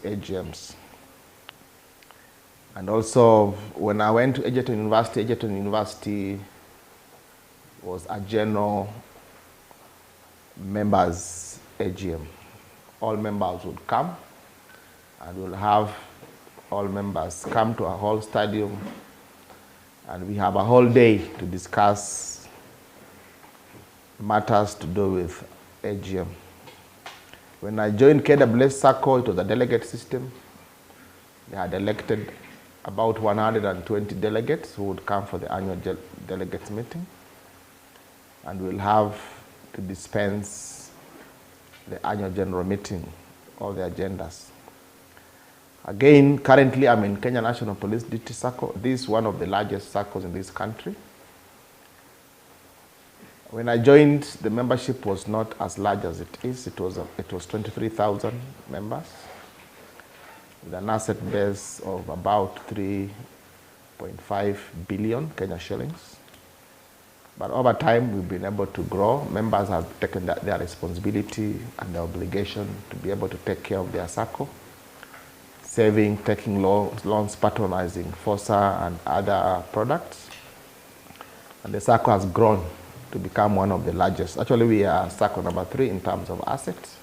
AGMs. And also, when I went to Egerton University was a general members AGM. All members would come, and we'll have all members come to a whole stadium, and we have a whole day to discuss matters to do with AGM. When I joined KWS Sacco, it was a delegate system. They had elected about 120 delegates who would come for the annual delegates meeting. And we'll have to dispense the annual general meeting, all the agendas. Again, currently I'm in Kenya National Police Duty Sacco. This is one of the largest SACCOs in this country. When I joined, the membership was not as large as it is. It was 23,000 members with an asset base of about 3.5 billion Kenya shillings. But over time, we've been able to grow. Members have taken their responsibility and their obligation to be able to take care of their SACCO, saving, taking loans, patronizing FOSA and other products. And the SACCO has grown to become one of the largest. Actually, we are SACCO number 3 in terms of assets.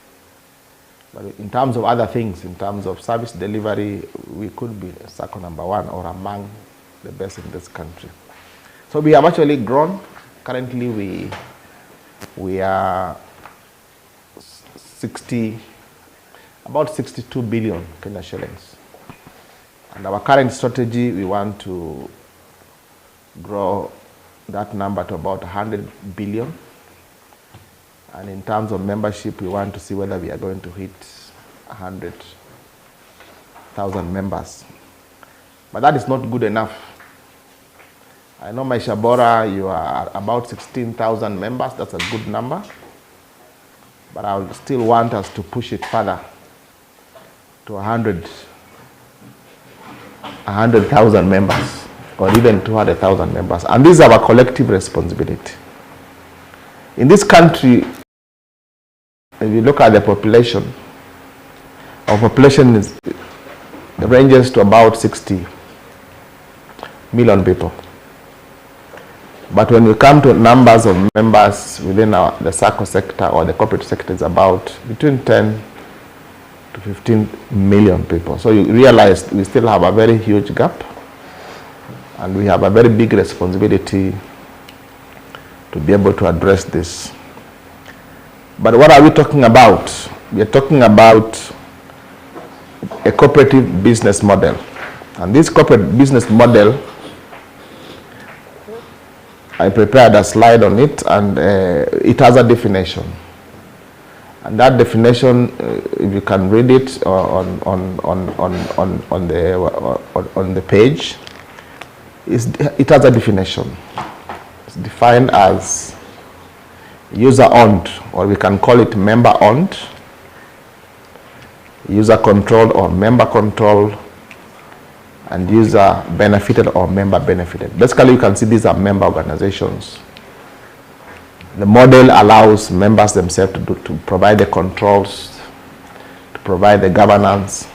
But in terms of other things, in terms of service delivery, we could be SACCO number 1 or among the best in this country. So we have actually grown. Currently, we are about 62 billion Kenya shillings. And our current strategy, we want to grow that number to about 100 billion. And in terms of membership, we want to see whether we are going to hit 100,000 members. But that is not good enough. I know Maisha Bora, you are about 16,000 members. That's a good number. But I would still want us to push it further to 100,000 members, or even 200,000 members. And this is our collective responsibility. In this country, if you look at the population, our population ranges to about 60 million people. But when we come to numbers of members within the SACCO sector or the corporate sector, it's about between 10 to 15 million people. So you realize we still have a very huge gap, and we have a very big responsibility to be able to address this. But what are we talking about? We are talking about a cooperative business model. And this corporate business model, I prepared a slide on it, and it has a definition. And that definition, if you can read it on the page, it has a definition. It's defined as user-owned, or we can call it member-owned, user-controlled or member-controlled, and user-benefited or member-benefited. Basically, you can see these are member organizations. The model allows members themselves to provide the controls, to provide the governance,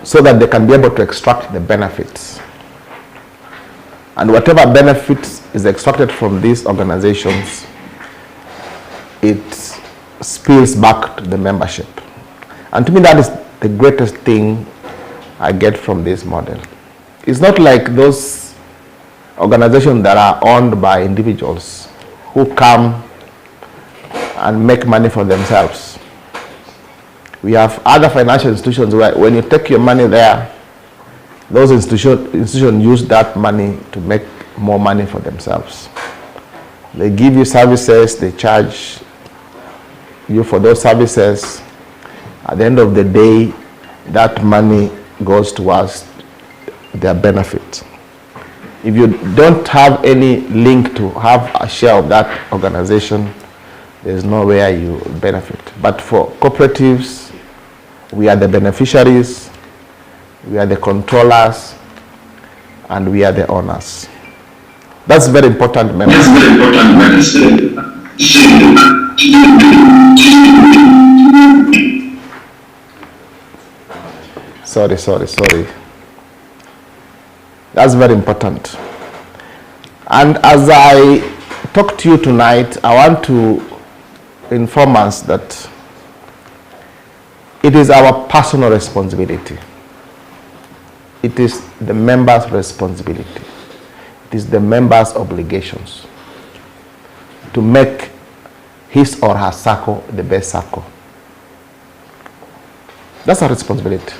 so that they can be able to extract the benefits. And whatever benefits is extracted from these organizations, it spills back to the membership. And to me, that is the greatest thing I get from this model. It's not like those organizations that are owned by individuals who come and make money for themselves. We have other financial institutions where when you take your money there, those institutions use that money to make more money for themselves. They give you services, they charge you for those services. At the end of the day, that money goes towards their benefit. If you don't have any link to have a share of that organization, there's no way you benefit. But for cooperatives, we are the beneficiaries, we are the controllers, and we are the owners. That's very important, members. Sorry. That's very important. And as I talk to you tonight, I want to inform us that it is our personal responsibility. It is the members' responsibility. It is the members' obligations to make his or her Sacco the best Sacco. That's our responsibility.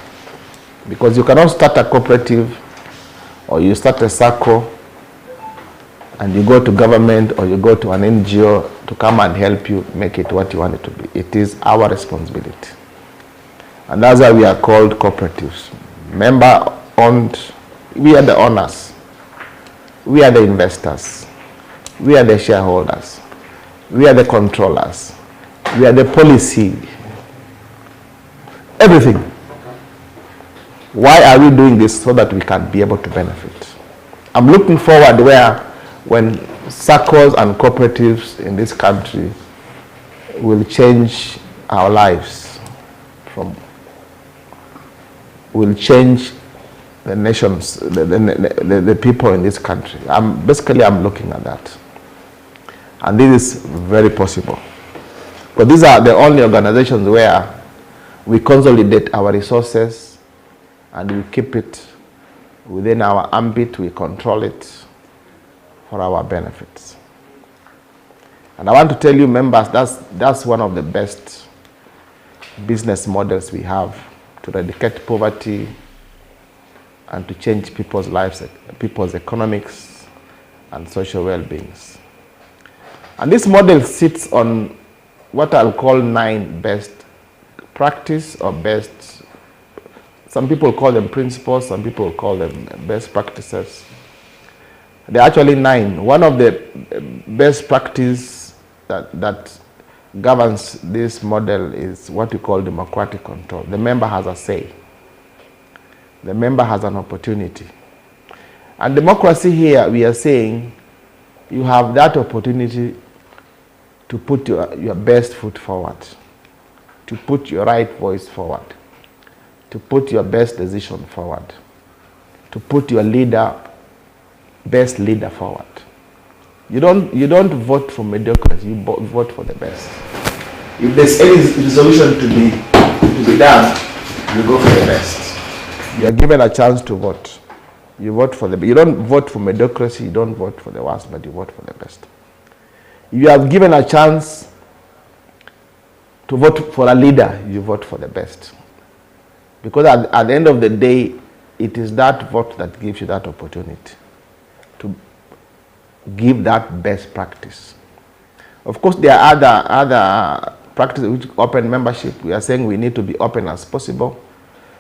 Because you cannot start a cooperative or you start a Sacco and you go to government or you go to an NGO to come and help you make it what you want it to be. It is our responsibility. And that's why we are called cooperatives. Member owned, we are the owners. We are the investors. We are the shareholders. We are the controllers. We are the policy. Everything. Why are we doing this? So that we can be able to benefit. I'm looking forward where when SACCOs and cooperatives in this country will change our lives, will change the nations, the people in this country. I'm looking at that. And this is very possible. But these are the only organizations where we consolidate our resources and we keep it within our ambit, we control it for our benefits. And I want to tell you, members, that's one of the best business models we have to eradicate poverty and to change people's lives, people's economics and social well-beings. And this model sits on what I'll call 9 best practice or best, some people call them principles, some people call them best practices. There are actually 9. One of the best practice that governs this model is what we call democratic control. The member has a say. The member has an opportunity. And democracy here, we are saying you have that opportunity to put your best foot forward, to put your right voice forward, to put your best decision forward, to put your best leader forward. You don't vote for mediocrity, you vote for the best. If there's any resolution to be done, you go for the best. You are given a chance to vote. You vote for you don't vote for mediocrity, you don't vote for the worst, but you vote for the best. If you have given a chance to vote for a leader, you vote for the best. Because at the end of the day, it is that vote that gives you that opportunity to give that best practice. Of course, there are other practices which open membership. We are saying we need to be open as possible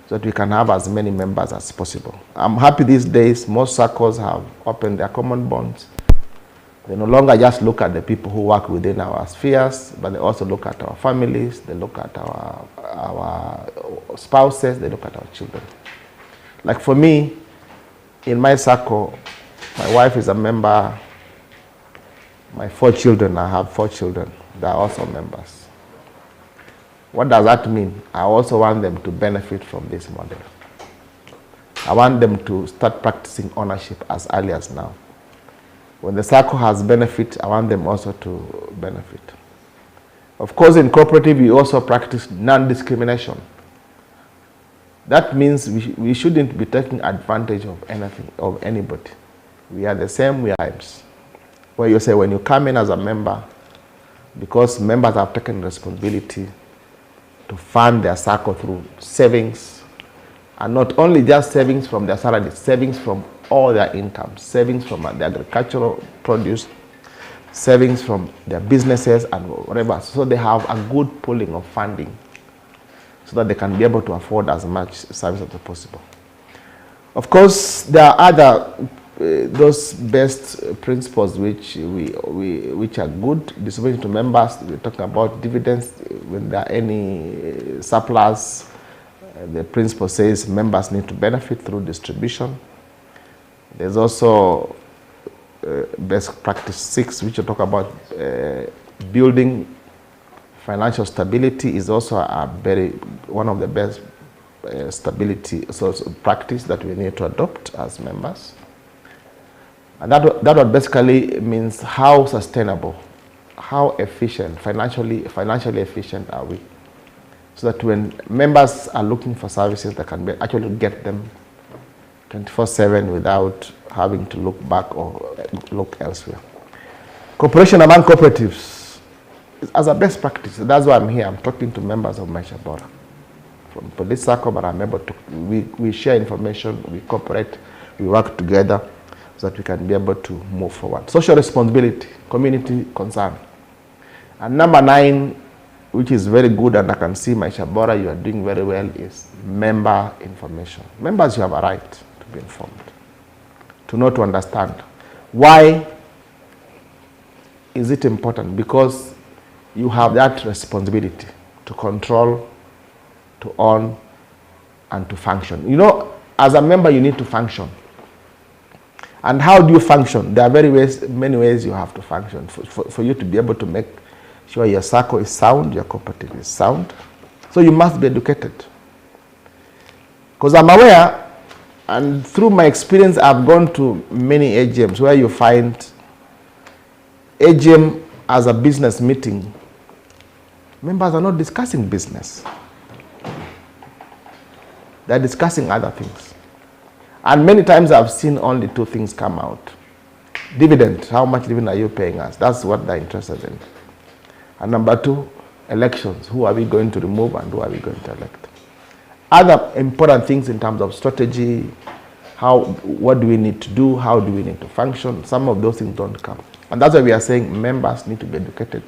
so that we can have as many members as possible. I'm happy these days most SACCOs have opened their common bonds. They no longer just look at the people who work within our spheres, but they also look at our families, they look at our spouses, they look at our children. Like for me, in my Sacco, my wife is a member, my 4 children, I have 4 children, they are also members. What does that mean? I also want them to benefit from this model. I want them to start practicing ownership as early as now. When the Sacco has benefit, I want them also to benefit. Of course, in cooperative, we also practice non-discrimination. That means we shouldn't be taking advantage of anything, of anybody. We are the same, we are lives. Where you say when you come in as a member, because members have taken responsibility to fund their Sacco through savings, and not only just savings from their salary, savings from all their income, savings from the agricultural produce, savings from their businesses and whatever. So they have a good pooling of funding so that they can be able to afford as much service as possible. Of course, there are other those best principles which are good distribution to members. We're talking about dividends. When there are any surplus, the principle says members need to benefit through distribution. There's also best practice 6, which will talk about building financial stability, is also one of the best stability, so practice that we need to adopt as members. And that basically means how sustainable, how efficient, financially efficient are we? So that when members are looking for services, they can actually get them 24/7 without having to look back or look elsewhere. Cooperation among cooperatives as a best practice. That's why I'm here. I'm talking to members of Maisha Bora from Police Sacco, but I'm able to, we share information, we cooperate, we work together so that we can be able to move forward. Social responsibility, community concern. And number 9, which is very good, and I can see Maisha Bora, you are doing very well, is member information. Members, you have a right to be informed, to know, to understand. Why is it important? Because you have that responsibility to control, to own, and to function. You know, as a member, you need to function. And how do you function? There are many ways you have to function for you to be able to make sure your Sacco is sound, your cooperative is sound. So you must be educated. Because I'm aware, and through my experience, I've gone to many AGMs where you find AGM as a business meeting. Members are not discussing business. They're discussing other things. And many times I've seen only 2 things come out. Dividend, how much dividend are you paying us? That's what they're interested in. And number 2, elections. Who are we going to remove and who are we going to elect? Other important things in terms of strategy, what do we need to do, how do we need to function, some of those things don't come. And that's why we are saying members need to be educated,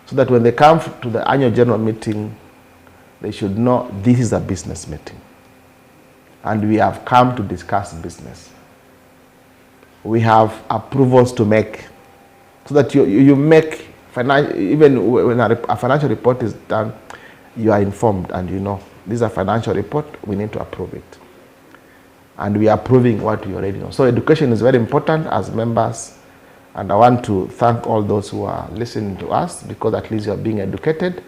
so that when they come to the annual general meeting, they should know this is a business meeting. And we have come to discuss business. We have approvals to make, so that you make, even when a financial report is done, you are informed and you know, this is a financial report, we need to approve it. And we are approving what we already know. So education is very important as members. And I want to thank all those who are listening to us, because at least you are being educated.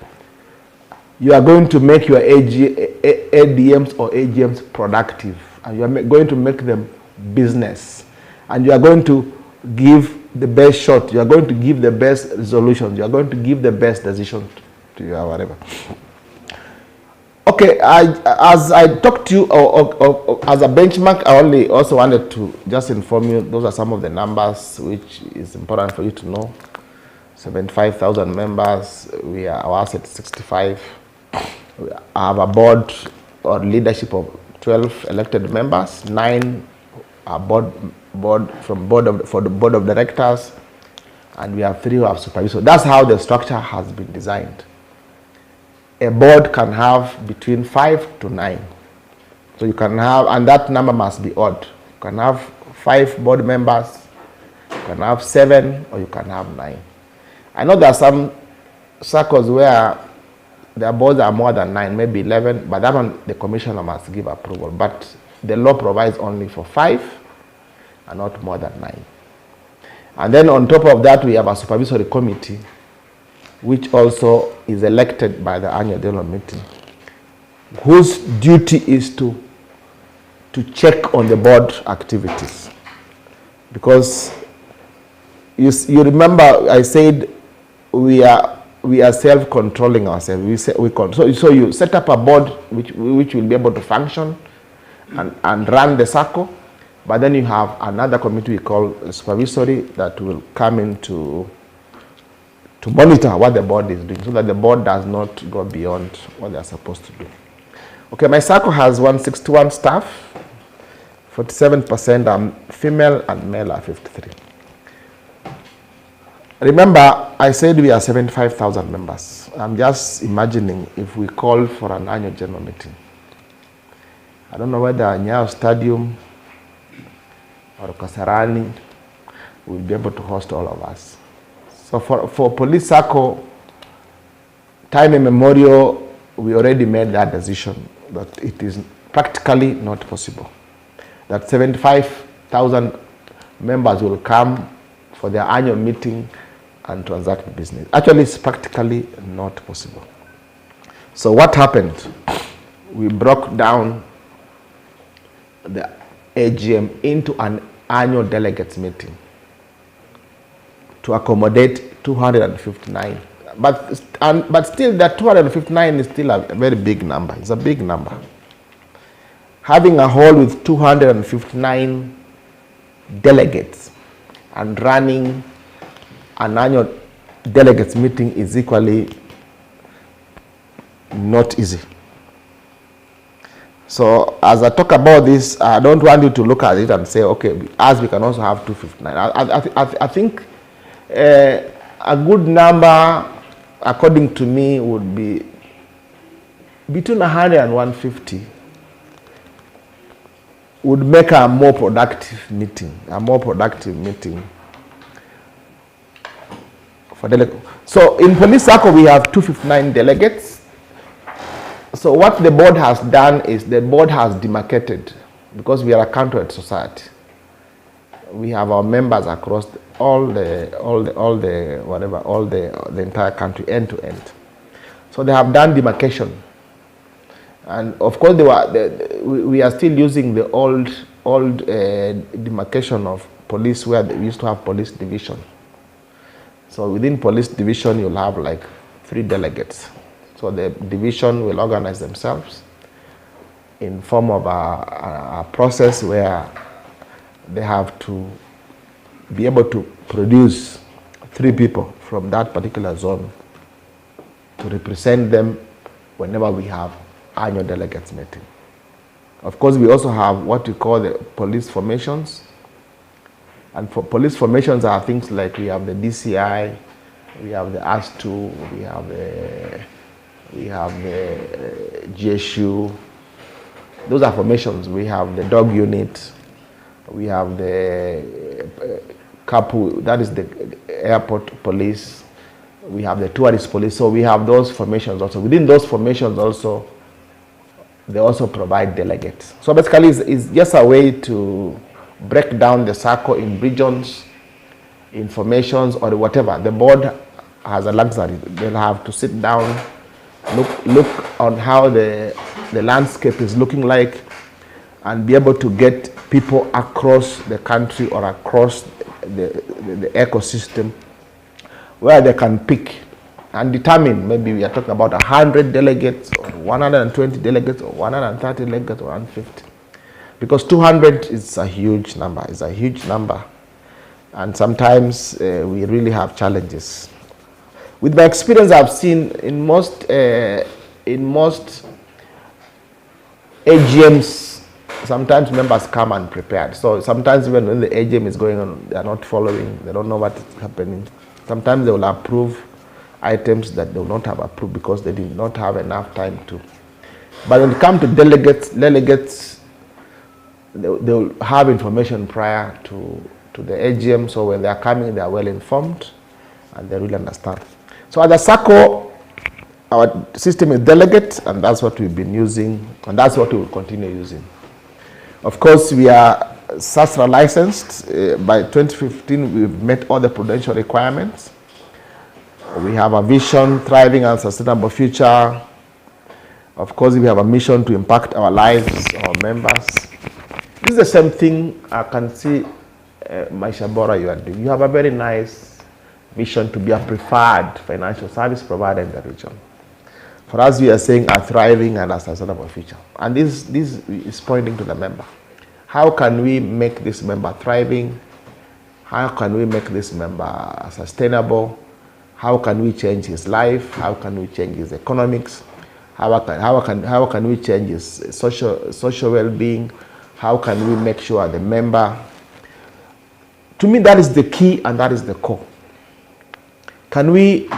You are going to make your ADMs or AGMs productive, and you are going to make them business, and you are going to give the best shot, you are going to give the best resolutions, you are going to give the best decision to you or whatever. Okay, as I talked to you, as a benchmark, I also wanted to just inform you, those are some of the numbers which is important for you to know. 75,000 members, our asset is 65. We have a board or leadership of 12 elected members, 9 are for the board of directors, and we have 3 who have supervisors. So that's how the structure has been designed. A board can have between 5 to 9. So you can have, and that number must be odd. You can have 5 board members, you can have 7, or you can have 9. I know there are some circles where their boards are more than 9, maybe 11, but that one the commissioner must give approval. But the law provides only for 5 and not more than 9. And then on top of that, we have a supervisory committee, which also is elected by the annual general meeting, whose duty is to check on the board activities. Because you remember I said we are self-controlling ourselves. So you set up a board which will be able to function and run the Sacco, but then you have another committee we call supervisory that will come in to monitor what the board is doing, so that the board does not go beyond what they are supposed to do. Okay, my Sacco has 161 staff, 47% are female and male are 53. Remember, I said we are 75,000 members. I'm just imagining if we call for an annual general meeting. I don't know whether Nyayo Stadium or Kasarani will be able to host all of us. So for Police Sacco, time immemorial, we already made that decision that it is practically not possible. That 75,000 members will come for their annual meeting and transact business. Actually, it's practically not possible. So what happened? we broke down the AGM into an annual delegates meeting to accommodate 259. But still, that 259 is still a very big number. It's a big number. Having a hall with 259 delegates and running an annual delegates meeting is equally not easy. So as I talk about this, I don't want you to look at it and say, okay, as we can also have 259. I think a good number, according to me, would be between 100 and 150 would make a more productive meeting, for delegates. So in Police Sacco, we have 259 delegates. So what the board has done is the board has demarcated, because we are a county society. We have our members across the entire country, end to end. So they have done demarcation, and of course we are still using the old demarcation of police, where we used to have police division. So within police division, you'll have like 3 delegates. So the division will organize themselves in form of a process where they have to be able to produce 3 people from that particular zone to represent them whenever we have annual delegates meeting. Of course, we also have what we call the police formations. And for police formations are things like we have the DCI, we have the AS2, we have the GSU. Those are formations. We have the dog unit, we have the CAPU, that is the airport police, we have the tourist police. So we have those formations also. Within those formations also, they also provide delegates. So basically it's just a way to break down the Sacco in regions, informations, or whatever. The board has a luxury. They'll have to sit down, look on how the landscape is looking like, and be able to get people across the country or across the ecosystem where they can pick and determine, maybe we are talking about 100 delegates or 120 delegates or 130 delegates or 150. Because 200 is a huge number. It's a huge number. And sometimes we really have challenges. With my experience, I've seen in most AGMs, sometimes members come unprepared. So sometimes even when the AGM is going on, they are not following, they don't know what is happening. Sometimes they will approve items that they will not have approved because they did not have enough time to. But when it comes to delegates, they will have information prior to the AGM, so when they are coming, they are well informed and they really understand. So at the Sacco, our system is delegate, and that's what we've been using, and that's what we will continue using. Of course, we are SASRA licensed. By 2015, we've met all the prudential requirements. We have a vision, thriving and sustainable future. Of course, we have a mission to impact our lives, our members. This is the same thing I can see, Maisha, Bora, you are doing. You have a very nice mission to be a preferred financial service provider in the region. For us, we are saying a thriving and a sustainable future. And this is pointing to the member. How can we make this member thriving? How can we make this member sustainable? How can we change his life? How can we change his economics? How can we change his social well-being? How can we make sure the member? To me, that is the key and that is the core. Can we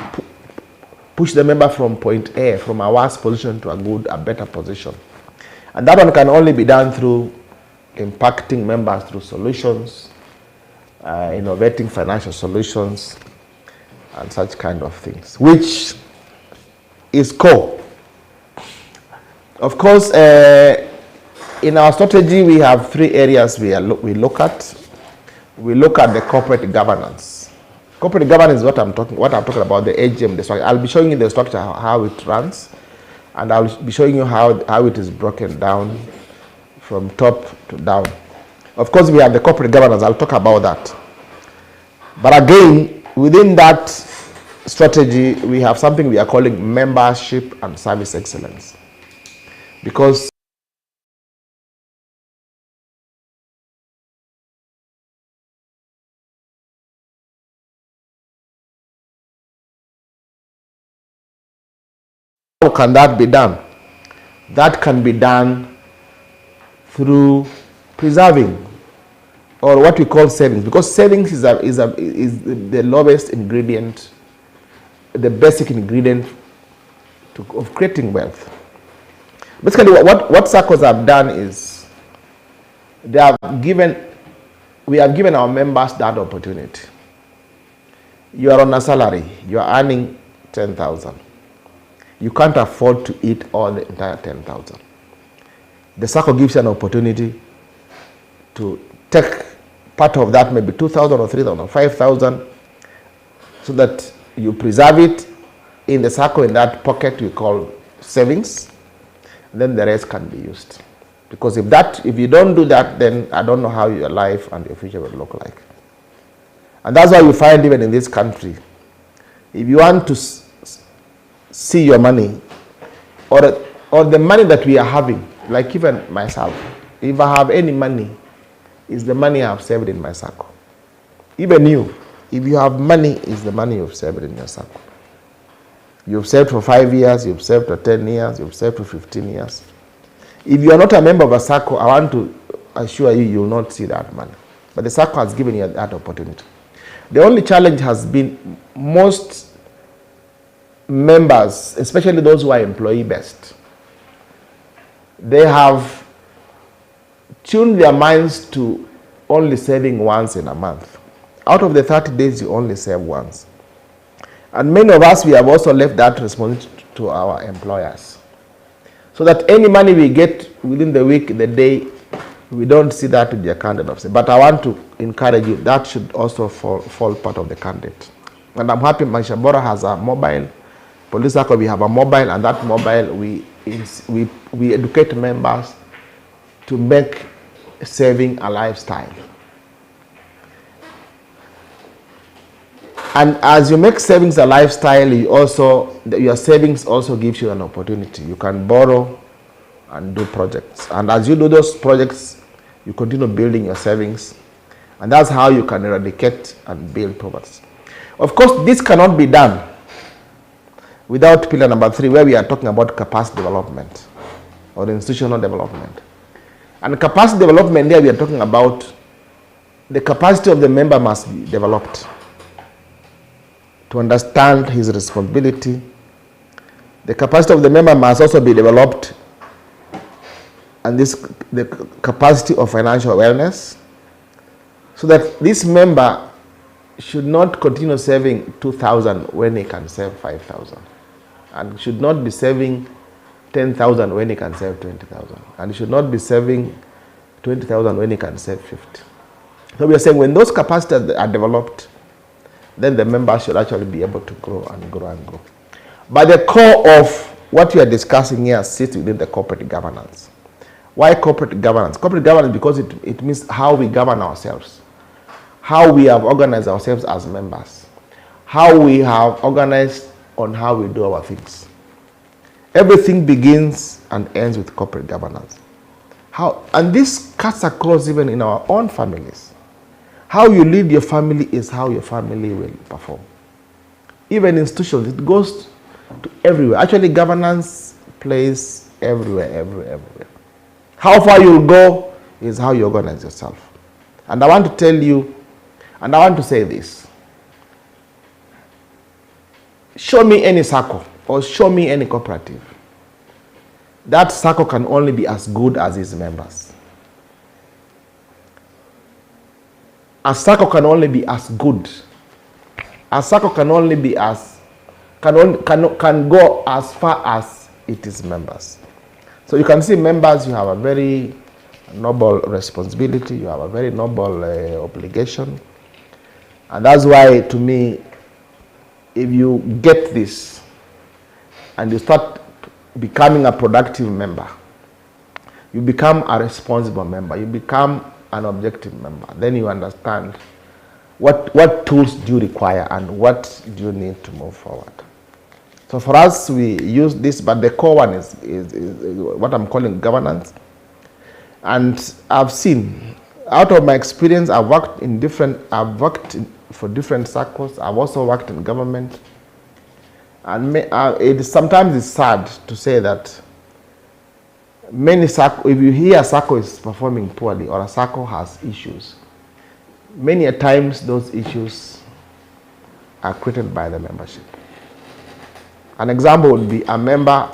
push the member from point A, from a worse position to a better position? And that one can only be done through impacting members through solutions, innovating financial solutions, and such kind of things, which is core. Of course, in our strategy, we have 3 areas we look at. We look at the corporate governance. Corporate governance is what I'm talking about, the AGM, the structure. I'll be showing you the structure, how it runs. And I'll be showing you how it is broken down from top to down. Of course, we have the corporate governance. I'll talk about that. But again, within that strategy, we have something we are calling membership and service excellence. Because how can that be done? That can be done through preserving, or what we call savings, because savings is the lowest ingredient, the basic ingredient of creating wealth. Basically, what Saccos have done is we have given our members that opportunity. You are on a salary, you are earning 10,000. You can't afford to eat all the entire 10,000. The Sacco gives you an opportunity to take part of that, maybe 2,000 or 3,000 or 5,000, so that you preserve it in the Sacco, in that pocket we call savings. Then the rest can be used. Because if you don't do that, then I don't know how your life and your future will look like. And that's why you find, even in this country, if you want to see your money, or the money that we are having, like even myself, if I have any money, it's the money I have saved in my Sacco. Even you, if you have money, it's the money you've saved in your Sacco. You've saved for 5 years, you've saved for 10 years, you've saved for 15 years. If you are not a member of a Sacco, I want to assure you, you will not see that money. But the Sacco has given you that opportunity. The only challenge has been most members, especially those who are employee-based, they have tuned their minds to only saving once in a month. Out of the 30 days, you only save once. And many of us, we have also left that responsibility to our employers. So that any money we get within the week, the day, we don't see that to be a candidate of saving. But I want to encourage you, that should also fall part of the candidate. And I'm happy Maisha Bora has a mobile. Police Sacco, we have a mobile, and that mobile, we educate members to make saving a lifestyle. And as you make savings a lifestyle, your savings also gives you an opportunity. You can borrow and do projects. And as you do those projects, you continue building your savings. And that's how you can eradicate and build poverty. Of course, this cannot be done without pillar number 3, where we are talking about capacity development or institutional development. And capacity development, there we are talking about the capacity of the member must be developed to understand his responsibility. The capacity of the member must also be developed, and the capacity of financial awareness, so that this member should not continue saving 2,000 when he can save 5,000, and should not be saving 10,000 when he can save 20,000, and he should not be saving 20,000 when he can save 50. So we are saying when those capacities are developed, then the member should actually be able to grow and grow and grow. But the core of what we are discussing here sits within the corporate governance. Why corporate governance? Corporate governance because it means how we govern ourselves, how we have organized ourselves as members, how we have organized on how we do our things. Everything begins and ends with corporate governance. And this cuts across even in our own families. How you lead your family is how your family will perform. Even institutions, it goes to everywhere. Actually, governance plays everywhere. How far you go is how you organize yourself. And I want to tell you, and I want to say this. Show me any Sacco or show me any cooperative. That Sacco can only be as good as its members. A Sacco can only be as good. A Sacco can only be can go as far as it is members. So you can see members, you have a very noble responsibility, you have a very noble obligation. And that's why, to me, if you get this and you start becoming a productive member. You become a responsible member. You become an objective member. Then you understand what tools do you require and what do you need to move forward. So for us, we use this, but the core one is what I'm calling governance. And I've seen, out of my experience, I've worked for different circles. I've also worked in government. And sometimes it's sad to say that many Sacco, if you hear a Sacco is performing poorly or a Sacco has issues, many a times those issues are created by the membership. An example would be a member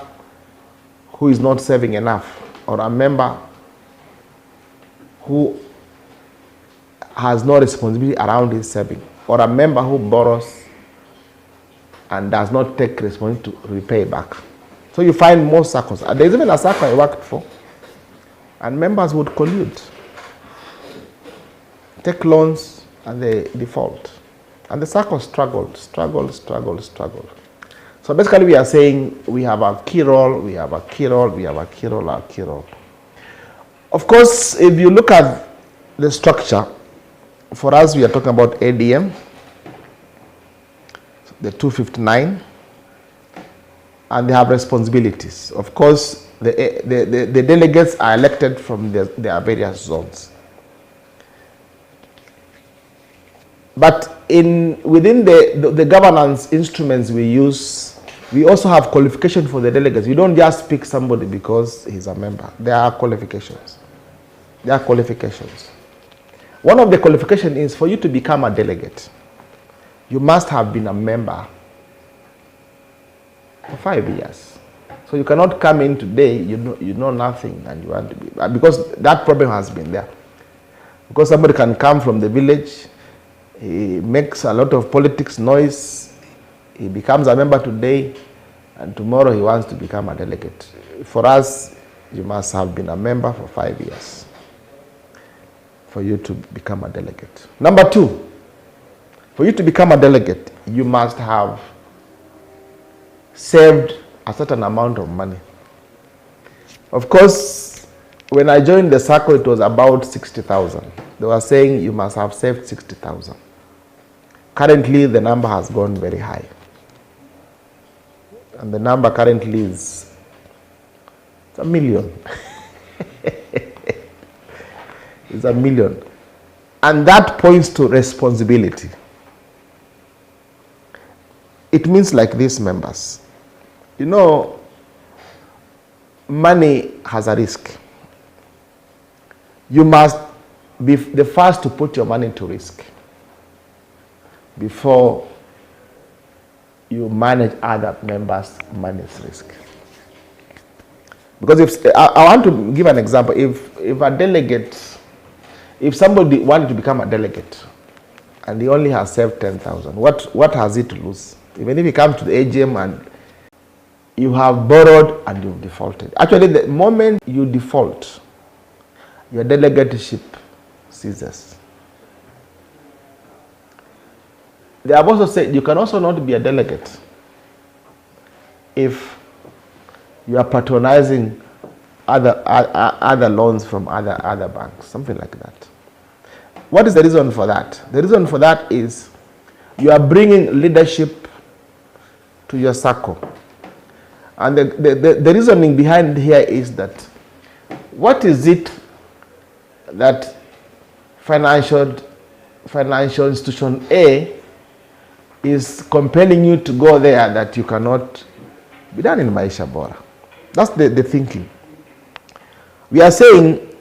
who is not saving enough, or a member who has no responsibility around his saving, or a member who borrows and does not take responsibility to repay back. So you find most Saccos. There's even a Sacco I worked for, and members would collude, take loans, and they default. And the Sacco struggled. So basically we are saying we have a key role, we have a key role, we have a key role, a key role. Of course, if you look at the structure, for us we are talking about ADM, the 259, and they have responsibilities. Of course, the delegates are elected from their various zones. But within the governance instruments we use, we also have qualification for the delegates. You don't just pick somebody because he's a member. There are qualifications. One of the qualifications is for you to become a delegate, you must have been a member for 5 years. So you cannot come in today, you know nothing, and you want to be, because that problem has been there. Because somebody can come from the village, he makes a lot of politics noise, he becomes a member today, and tomorrow he wants to become a delegate. For us, you must have been a member for 5 years for you to become a delegate. Number 2, for you to become a delegate, you must have saved a certain amount of money. Of course, when I joined the Sacco, it was about 60,000. They were saying you must have saved 60,000. Currently, the number has gone very high. And the number currently is $1 million. It's $1 million. And that points to responsibility. It means like this, members. You know, money has a risk. You must be the first to put your money to risk before you manage other members' money's risk. Because I want to give an example. If a delegate, if somebody wanted to become a delegate and he only has saved 10,000, what has he to lose? Even if he comes to the AGM and you have borrowed and you've defaulted. Actually, the moment you default, your delegateship ceases. They have also said you can also not be a delegate if you are patronizing other loans from other banks, something like that. What is the reason for that? The reason for that is you are bringing leadership to your Sacco. And the reasoning behind here is that what is it that financial institution A is compelling you to go there that you cannot be done in Maisha, Bora? That's the thinking. We are saying,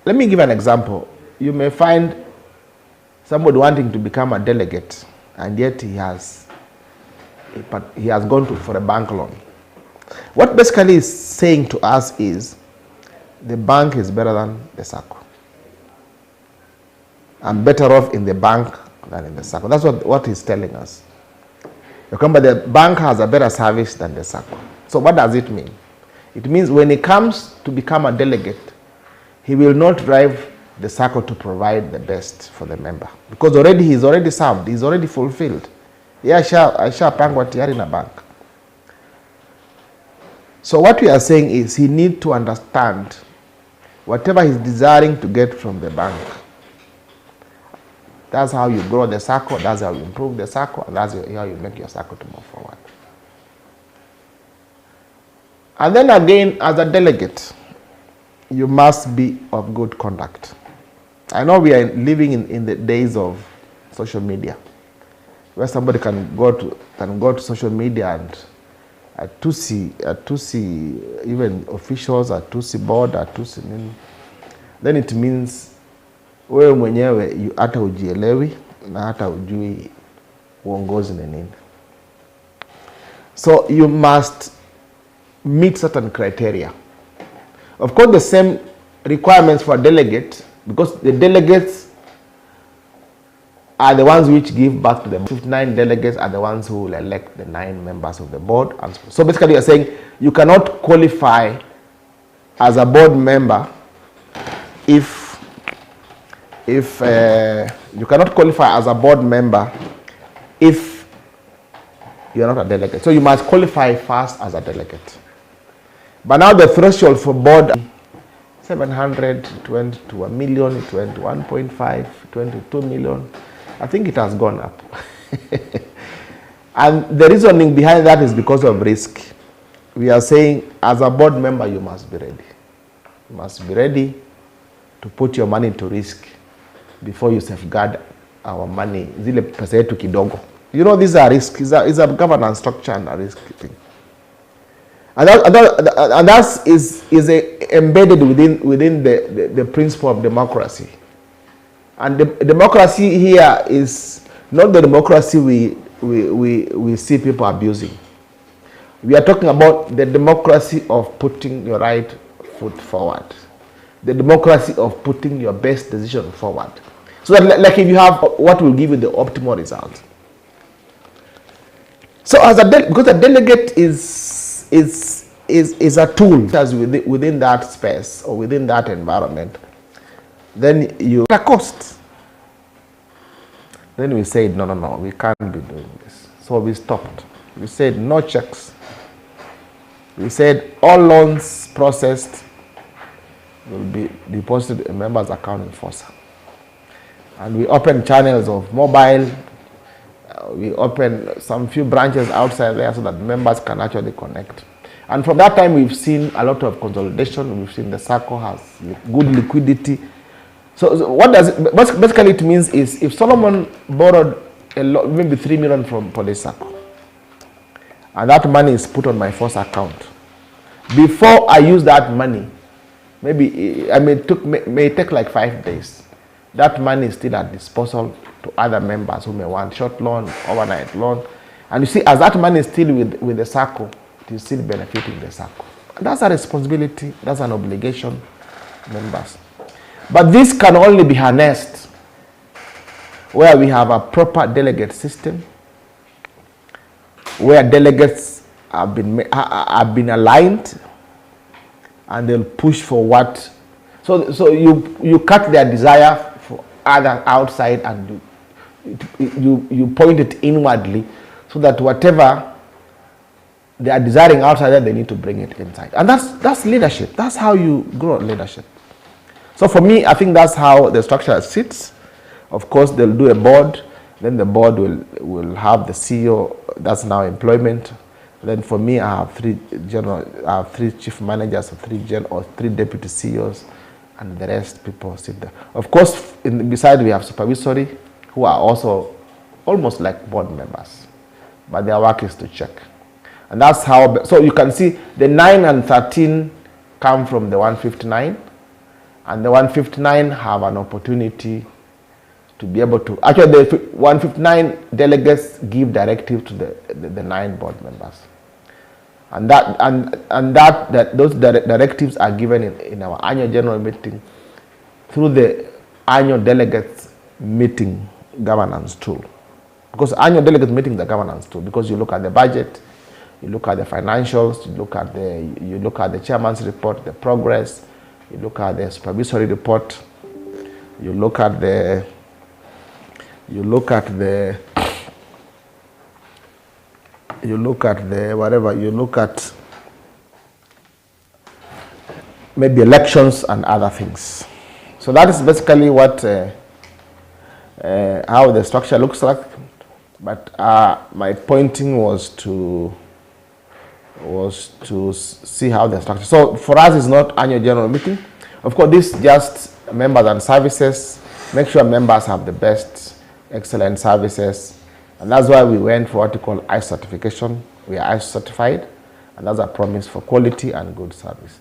let me give an example. You may find somebody wanting to become a delegate and yet he has gone for a bank loan. What basically is saying to us is the bank is better than the Sacco. I'm better off in the bank than in the Sacco. That's what he's telling us. Remember, the bank has a better service than the Sacco. So what does it mean? It means when he comes to become a delegate, he will not drive the Sacco to provide the best for the member. Because he's already served, he's already fulfilled. Yeah, aisha pangwa tayari na bank. So what we are saying is he needs to understand whatever he's desiring to get from the bank. That's how you grow the Sacco, that's how you improve the Sacco, and that's how you make your Sacco to move forward. And then again, as a delegate, you must be of good conduct. I know we are living in the days of social media, where somebody can go to social media and atusi even officials, atusi board, atusi nini. Then it means wewe mwenyewe hata ujielewi na hata ujui uongozi ni nini. So you must meet certain criteria. Of course, the same requirements for delegate, because the delegates are the ones which give birth to the 59 delegates are the ones who will elect the 9 members of the board. And so basically you're saying you cannot qualify as a board member if you cannot qualify as a board member if you're not a delegate. So you must qualify first as a delegate. But now the threshold for board 700 went to 1 million, it went to 1.5, 22 million. I think it has gone up. And the reasoning behind that is because of risk. We are saying as a board member you must be ready. You must be ready to put your money to risk before you safeguard our money. Zile pesa yetu kidogo. You know, these are risks. It's a governance structure and a risk thing. And that is embedded within the principle of democracy. And the democracy here is not the democracy we see people abusing. We are talking about the democracy of putting your right foot forward. The democracy of putting your best decision forward. So that, like, if you have what will give you the optimal result. So as because a delegate is a tool as within that space or within that environment, then you at a cost. Then we said no, we can't be doing this. So we stopped. We said no checks. We said all loans processed will be deposited in members' account in FOSA. And we opened channels of mobile. We opened some few branches outside there so that members can actually connect. And from that time, we've seen a lot of consolidation. We've seen the Sacco has good liquidity. So what does it, basically it means is if Solomon borrowed maybe 3 million from Police Sacco, and that money is put on my first account, before I use that money, maybe may take like 5 days. That money is still at disposal to other members who may want short loan, overnight loan. And you see, as that money is still with the Sacco, it is still benefiting the Sacco. That's a responsibility, that's an obligation, members. But this can only be harnessed where we have a proper delegate system, where delegates have been aligned, and they'll push for what. So you cut their desire for other outside, and you point it inwardly, so that whatever they are desiring outside, they need to bring it inside. And that's leadership. That's how you grow leadership. So for me, I think that's how the structure sits. Of course, they'll do a board. Then the board will have the CEO. That's now employment. Then for me, I have 3 chief managers, 3 deputy CEOs, and the rest people sit there. Of course, beside we have supervisory, who are also almost like board members, but their work is to check. And that's how, so you can see the 9 and 13 come from the 159, and the 159 have an opportunity to be able to, actually the 159 delegates give directive to the 9 board members. And those directives are given in our annual general meeting through the annual delegates meeting governance tool. Because annual delegate meeting is a governance tool, because you look at the budget, you look at the financials, you look at the chairman's report, the progress, you look at the supervisory report, you look at the whatever, you look at maybe elections and other things. So that is basically what how the structure looks like. But my pointing was to see how the structure. So for us, it's not annual general meeting. Of course, this is just members and services. Make sure members have the best, excellent services, and that's why we went for what we call ISO certification. We are ISO certified, and that's a promise for quality and good service.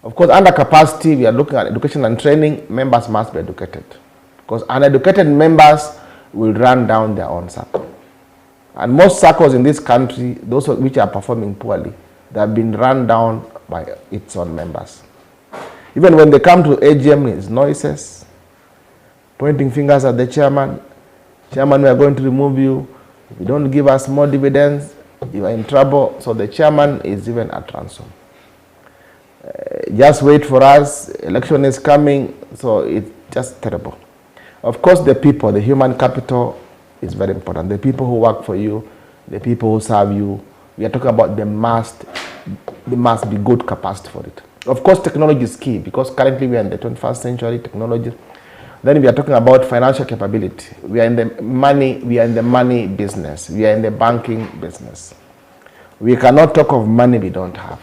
Of course, under capacity, we are looking at education and training. Members must be educated, because uneducated members will run down their own Sacco. And most Saccos in this country, those which are performing poorly, they have been run down by its own members. Even when they come to AGM, it's noises, pointing fingers at the chairman. Chairman, we are going to remove you. If you don't give us more dividends, you are in trouble. So the chairman is even at ransom. Just wait for us. Election is coming. So it's just terrible. Of course, the people, the human capital is very important. The people who work for you, the people who serve you, we are talking about there must be good capacity for it. Of course, technology is key, because currently we are in the 21st century technology. Then we are talking about financial capability. We are in the money business. We are in the banking business. We cannot talk of money we don't have.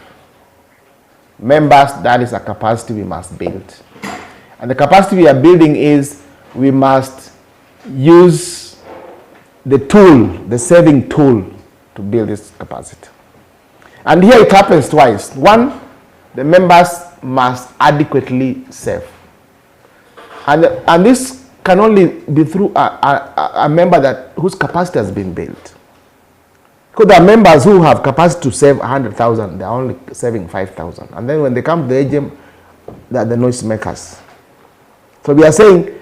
Members, that is a capacity we must build. And the capacity we are building is we must use the tool, the saving tool, to build this capacity. And here it happens twice. One, the members must adequately save. And this can only be through a member whose capacity has been built. Because there are members who have capacity to save 100,000, they're only saving 5,000. And then when they come to the AGM, they're the noise makers. So we are saying,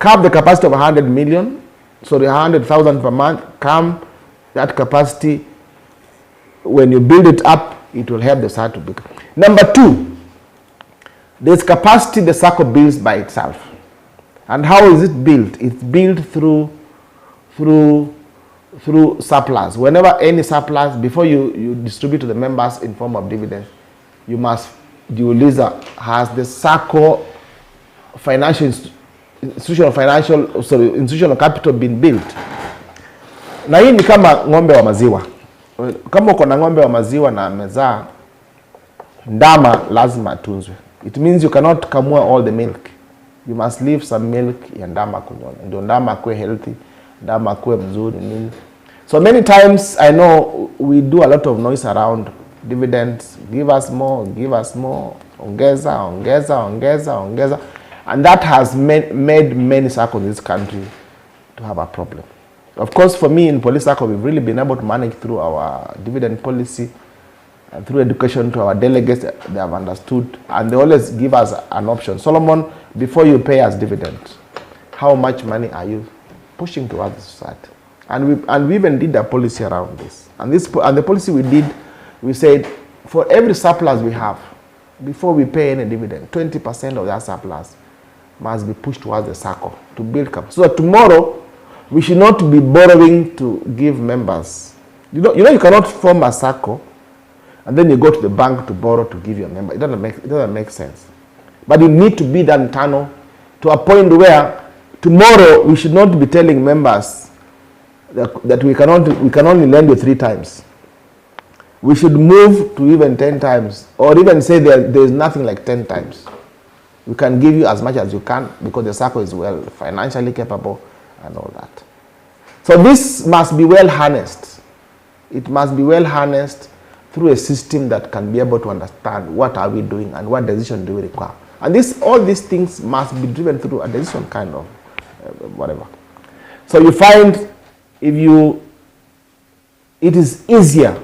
have the capacity of 100 million, so the 100,000 per month, come that capacity. When you build it up, it will help the Sacco to become. Number two, there's capacity the Sacco builds by itself. And how is it built? It's built through surplus. Whenever any surplus, before you distribute to the members in form of dividends, user has the Sacco institutional capital been built. Na hii ni kama ng'ombe wa maziwa. Kama uko na ng'ombe wa maziwa na amezaa, ndama lazima atunzwe. It means you cannot kamua all the milk. You must leave some milk ya ndama kunywa. Ndio ndama akue healthy, ndama akue mzuri nini. So many times I know we do a lot of noise around dividends. Give us more, ongeza. And that has made many Saccos in this country to have a problem. Of course, for me in Police Sacco, we've really been able to manage through our dividend policy and through education to our delegates. They have understood, and they always give us an option. Solomon, before you pay us dividends, how much money are you pushing towards the society? And we even did a policy around this. And the policy we did, we said, for every surplus we have, before we pay any dividend, 20% of that surplus must be pushed towards the Sacco to build capacity. So that tomorrow, we should not be borrowing to give members. You cannot form a Sacco and then you go to the bank to borrow to give your member. It doesn't make sense. But you need to be that internal to a point where tomorrow we should not be telling members that we can only lend you 3 times. We should move to even 10 times, or even say there is nothing like 10 times. We can give you as much as you can because the Sacco is well financially capable and all that. So this must be well harnessed. It must be well harnessed through a system that can be able to understand what are we doing and what decision do we require. And all these things must be driven through a decision kind of whatever. So you find it is easier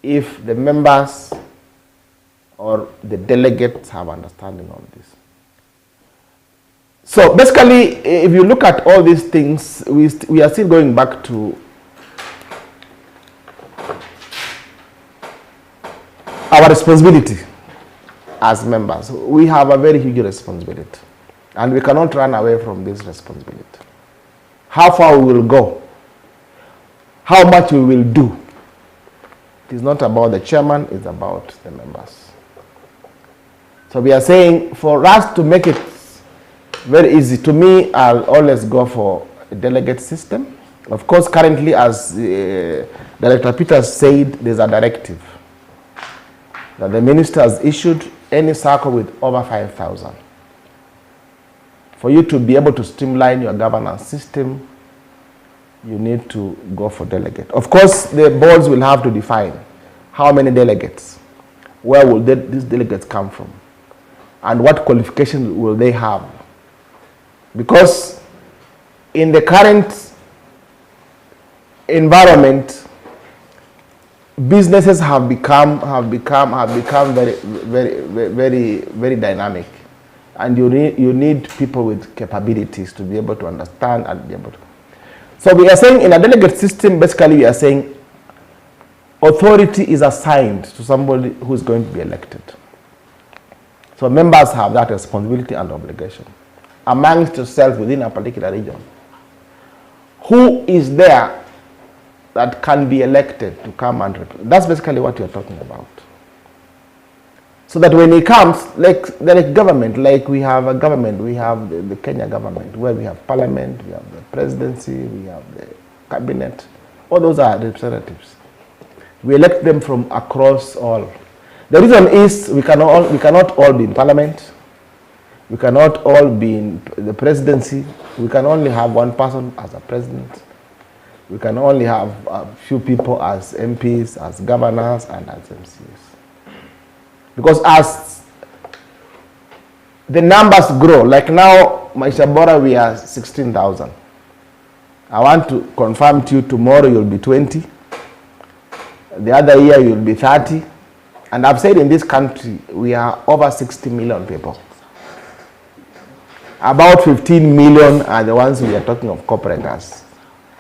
if the members or the delegates have understanding of this. So basically, if you look at all these things, we are still going back to our responsibility as members. We have a very huge responsibility, and we cannot run away from this responsibility. How far we will go, how much we will do, it is not about the chairman, it's about the members. So we are saying for us to make it very easy, to me, I'll always go for a delegate system. Of course, currently, as Director Peters said, there's a directive that the minister has issued any Sacco with over 5,000. For you to be able to streamline your governance system, you need to go for delegate. Of course, the boards will have to define how many delegates, where will these delegates come from, and what qualifications will they have. Because in the current environment, businesses have become very dynamic, and you need people with capabilities to be able to understand and be able to. So we are saying in a delegate system, basically we are saying authority is assigned to somebody who is going to be elected. So members have that responsibility and obligation amongst yourself within a particular region. Who is there that can be elected to come and represent? That's basically what you're talking about. So that when he comes, like government, like we have a government, we have the Kenya government, where we have parliament, we have the presidency, we have the cabinet. All those are representatives. We elect them from across all. The reason is we cannot all be in parliament. We cannot all be in the presidency. We can only have one person as a president. We can only have a few people as MPs, as governors, and as MCs. Because as the numbers grow, like now, Maisha Bora, we are 16,000. I want to confirm to you, tomorrow you'll be 20. The other year you'll be 30. And I've said in this country, we are over 60 million people. About 15 million are the ones we are talking of corporators.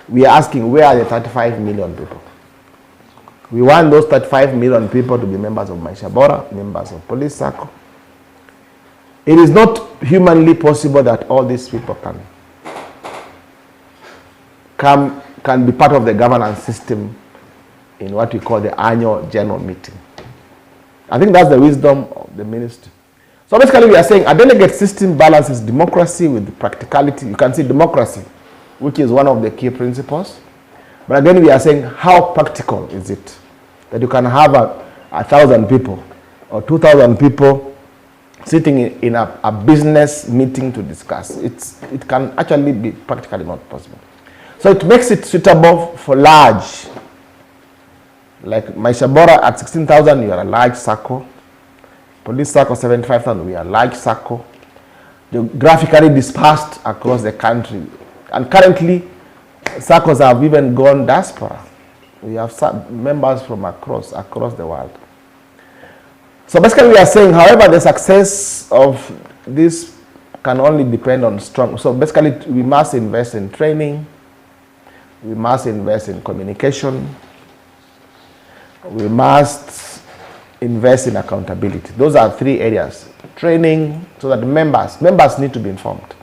We are asking, where are the 35 million people? We want those 35 million people to be members of Maisha Bora, members of Police Sacco. It is not humanly possible that all these people can be part of the governance system in what we call the annual general meeting. I think that's the wisdom of the ministry. So basically we are saying a delegate system balances democracy with practicality. You can see democracy, which is one of the key principles. But again, we are saying how practical is it that you can have 1,000 people or 2,000 people sitting in a business meeting to discuss. It can actually be practically not possible. So it makes it suitable for large. Like Maisha Bora at 16,000, you are a large Sacco. Police Sacco 75,000, we are a large Sacco. Geographically dispersed across the country. And currently, Saccos have even gone diaspora. We have members from across the world. So basically we are saying, however, the success of this can only depend on strong. So basically we must invest in training. We must invest in communication. We must invest in accountability. Those are three areas. Training, so that members need to be informed.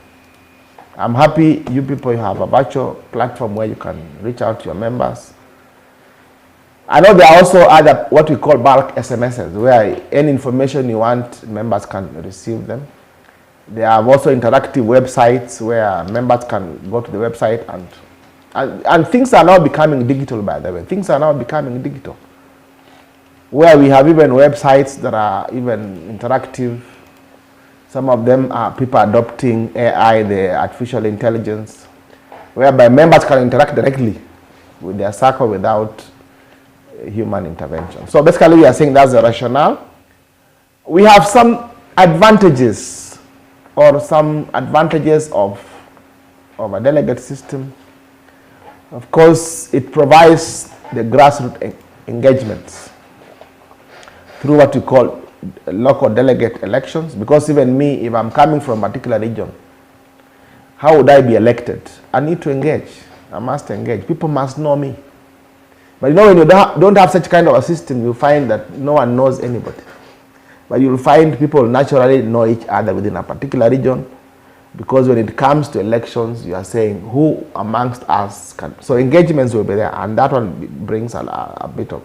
I'm happy you people have a virtual platform where you can reach out to your members. I know there are also other, what we call bulk SMSs, where any information you want, members can receive them. There are also interactive websites where members can go to the website and things are now becoming digital, by the way. Things are now becoming digital, where we have even websites that are even interactive. Some of them are people adopting AI, the artificial intelligence, whereby members can interact directly with their Sacco without human intervention. So basically we are saying that's the rationale. We have some advantages of a delegate system. Of course, it provides the grassroots engagements through what we call local delegate elections, because even me, if I'm coming from a particular region, how would I be elected? I need to engage. I must engage. People must know me. But you know, when you don't have such kind of a system, you find that no one knows anybody. But you'll find people naturally know each other within a particular region, because when it comes to elections, you are saying who amongst us can. So engagements will be there, and that one brings a bit of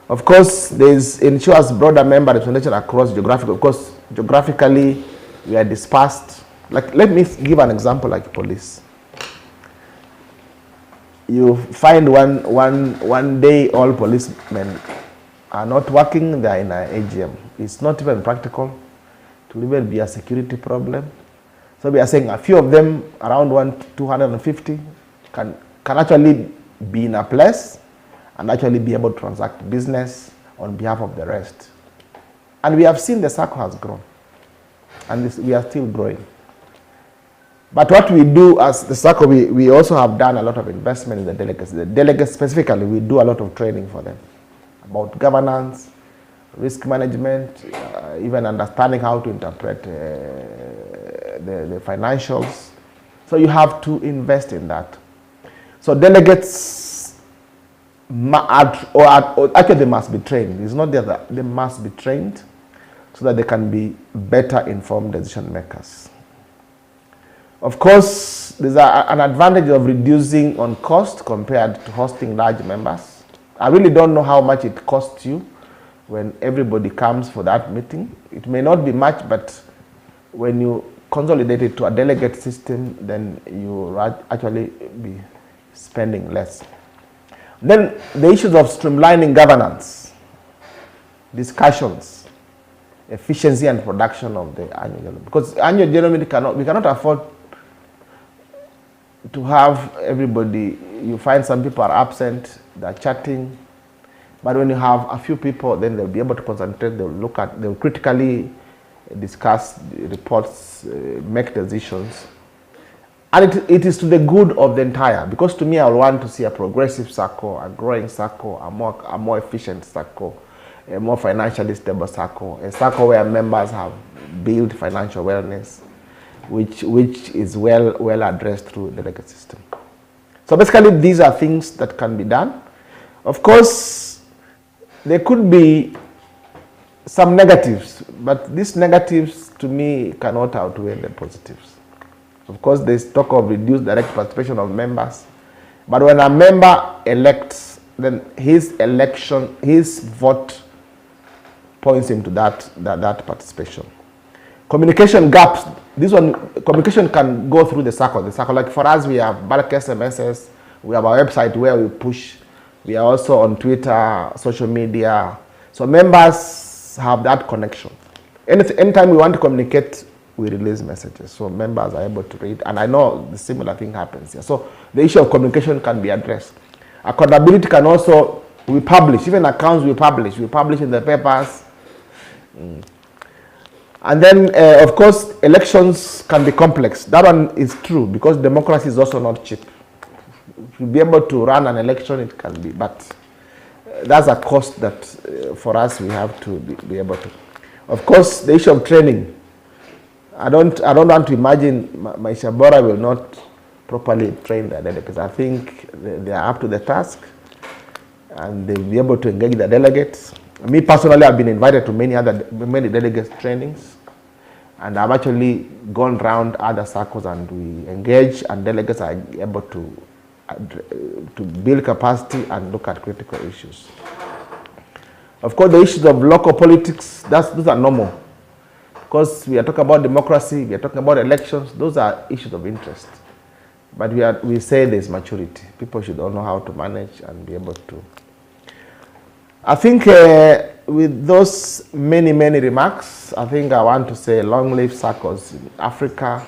Of course, this ensures broader member representation across geographic. Of course, geographically, we are dispersed. Like, let me give an example like police. You find one day all policemen are not working, they are in an AGM. It's not even practical. It will even be a security problem. So we are saying a few of them, around 250, can actually be in a place and actually be able to transact business on behalf of the rest. And we have seen the Sacco has grown. And we are still growing. But what we do as the Sacco, we also have done a lot of investment in the delegates. The delegates specifically, we do a lot of training for them about governance, risk management, even understanding how to interpret the financials. So you have to invest in that. So delegates, actually they must be trained. It's not that they must be trained so that they can be better informed decision makers. Of course, there's an advantage of reducing on cost compared to hosting large members. I really don't know how much it costs you when everybody comes for that meeting. It may not be much, but when you consolidate it to a delegate system, then you actually be spending less. Then the issues of streamlining governance, discussions, efficiency and production of the annual general. Because annual general meeting we cannot afford to have everybody. You find some people are absent, they're chatting, but when you have a few people, then they'll be able to concentrate, they'll critically discuss reports, make decisions. And it is to the good of the entire, because to me, I want to see a progressive Sacco, a growing Sacco, a more efficient Sacco, a more financially stable Sacco, a Sacco where members have built financial wellness, which is well addressed through the delegate system. So basically, these are things that can be done. Of course, there could be some negatives, but these negatives to me cannot outweigh the positives. Of course, there's talk of reduced direct participation of members, but when a member elects, then his vote points him to that participation. Communication gaps. Communication can go through the Sacco. Like for us, we have bulk SMSs, we have our website where we push. We are also on Twitter, social media. So members have that connection. Anytime we want to communicate, we release messages. So members are able to read. And I know the similar thing happens here. So the issue of communication can be addressed. Accountability can also, we publish. Even accounts we publish. We publish in the papers. And then, of course, elections can be complex. That one is true because democracy is also not cheap. To be able to run an election, it can be, but that's a cost that for us we have to be able to. Of course, the issue of training. I don't want to imagine Maisha Bora will not properly train the delegates. I think they are up to the task, and they'll be able to engage the delegates. Me personally, I've been invited to many delegates trainings, and I've actually gone around other Saccos and we engage, and delegates are able to build capacity and look at critical issues. Of course, the issues of local politics, those are normal. Because we are talking about democracy, we are talking about elections, those are issues of interest. But we say there's maturity. People should all know how to manage and be able to. I think with those many remarks, I think I want to say long live Saccos in Africa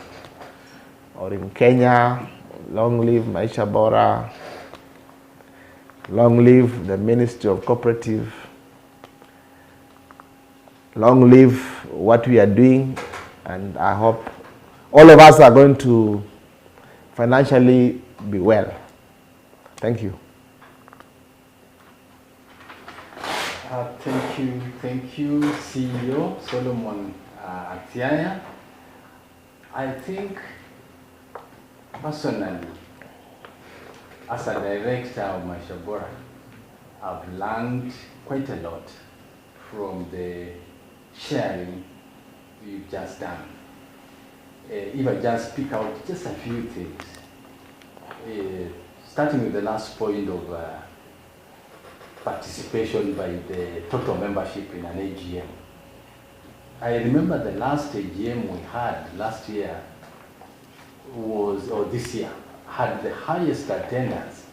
or in Kenya. Long live Maisha Bora. Long live the Ministry of Cooperative. Long live what we are doing, and I hope all of us are going to financially be well. Thank you. Thank you, CEO Solomon Atsiaya. I think personally, as a director of Maisha Bora, I've learned quite a lot from the sharing you've just done. If I just pick out just a few things, starting with the last point of participation by the total membership in an AGM. I remember the last AGM we had last year or this year, had the highest attendance,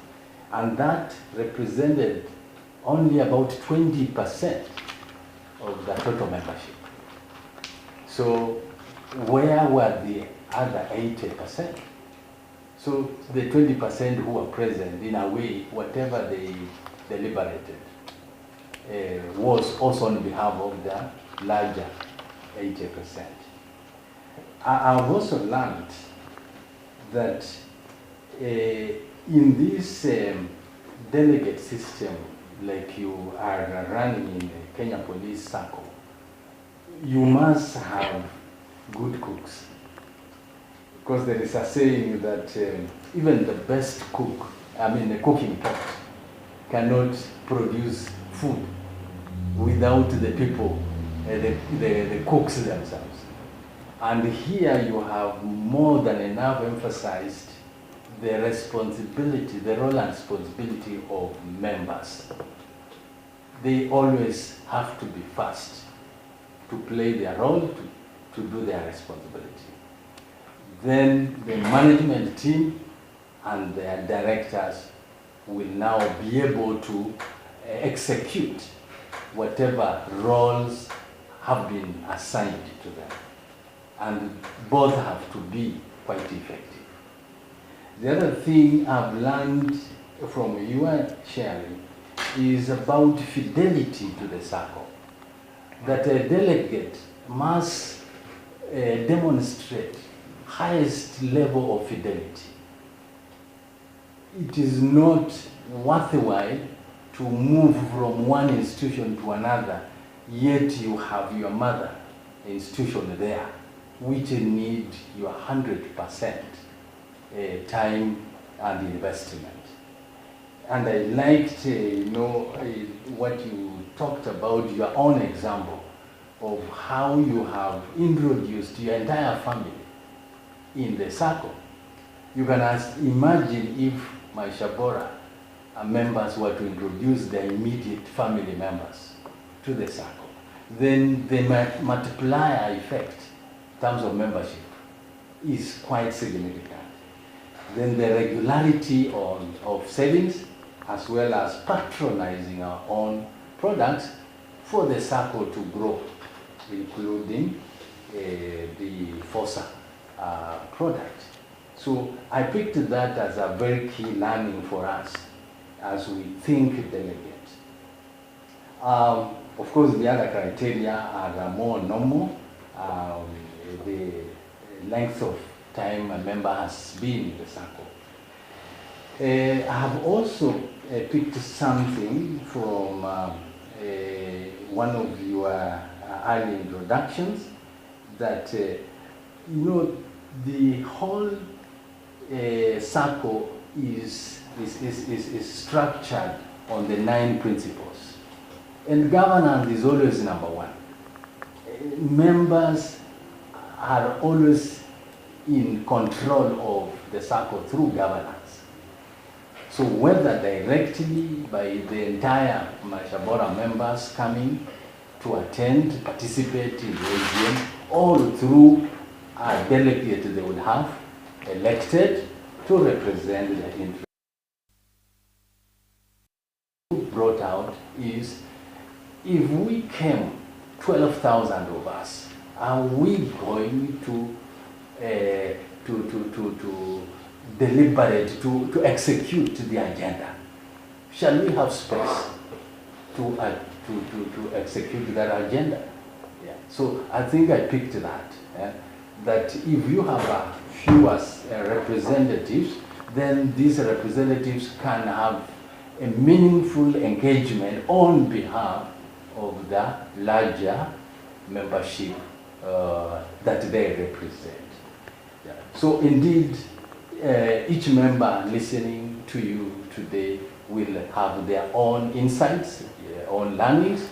and that represented only about 20% of the total membership. So where were the other 80%? So the 20% who were present, in a way, whatever they deliberated was also on behalf of the larger 80%. I've also learned that in this delegate system, like you are running in Kenya Police Sacco, you must have good cooks. Because there is a saying that even the best cook, the cooking pot, cannot produce food without the people, the cooks themselves. And here you have more than enough emphasized the responsibility, the role and responsibility of members. They always have to be first to play their role, to do their responsibility. Then the management team and their directors will now be able to execute whatever roles have been assigned to them. And both have to be quite effective. The other thing I've learned from your sharing is about fidelity to the Sacco. That a delegate must demonstrate highest level of fidelity. It is not worthwhile to move from one institution to another, yet you have your mother institution there, which need your 100% time and investment. And I liked, what you talked about, your own example of how you have introduced your entire family in the Sacco. You can imagine if Maisha Bora members were to introduce their immediate family members to the Sacco, then the multiplier effect in terms of membership is quite significant. Then the regularity of savings, as well as patronizing our own products for the Sacco to grow, including the FOSA product. So I picked that as a very key learning for us as we think delegate. Of course, the other criteria are more normal. The length of time a member has been in the Sacco. I have also picked something from one of your early introductions, that the whole Sacco is structured on the 9 principles, and governance is always number 1. Members are always in control of the Sacco through governance. So whether directly by the entire Maisha Bora members coming to attend, participate in the AGM, or through a delegate they would have elected to represent their interests. Brought out is, if we came 12,000 of us, are we going to deliberate, to execute the agenda? Shall we have space to execute that agenda? Yeah. So I think I picked that. That if you have fewer representatives, then these representatives can have a meaningful engagement on behalf of the larger membership that they represent. Yeah. So indeed, each member listening to you today will have their own insights, own learnings,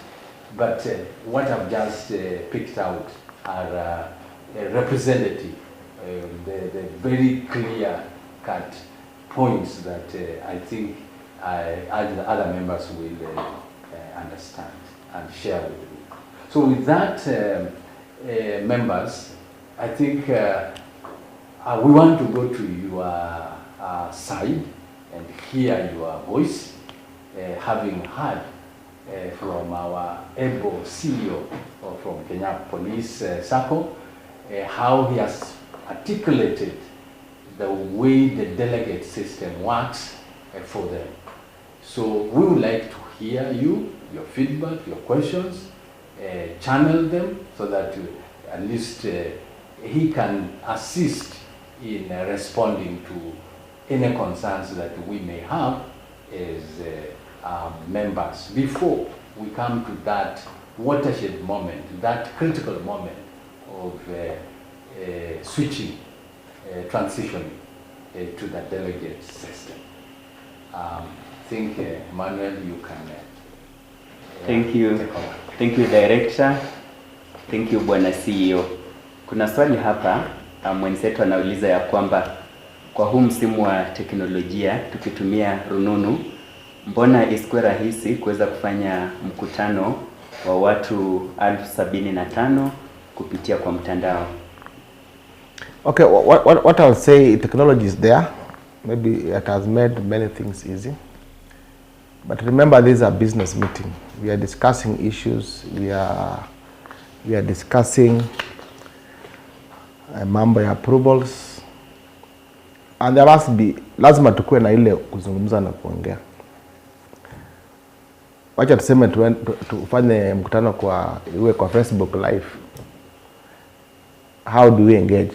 but what I've just picked out are representative, the very clear-cut points that I think I urge the other members will understand and share with me. So with that, members, I think we want to go to your side and hear your voice, having heard from our able CEO from Kenya Police Sacco, how he has articulated the way the delegate system works for them. So we would like to hear you, your feedback, your questions, channel them so that at least he can assist in responding to any concerns that we may have as members before we come to that watershed moment, that critical moment of switching, transitioning to the delegate system. I think, Emmanuel, you can thank you. Thank you, Director. Thank you, Bwana CEO. Kuna swali hapa, mwenzetu anauliza ya kwamba kwa huu msimu wa teknolojia tukitumia rununu, mbona isikuwe rahisi kuweza kufanya mkutano wa watu 75,000 kupitia kwa mtandao? Okay, what I'll say, technology is there. Maybe it has made many things easy. But remember, this is a business meeting. We are discussing issues. We are discussing mambo ya approvals. And there must be, lazima tukue na ile kuzungumza na kuongea. Wacha tuseme tufanye mkutano kwa Facebook Live. How do we engage?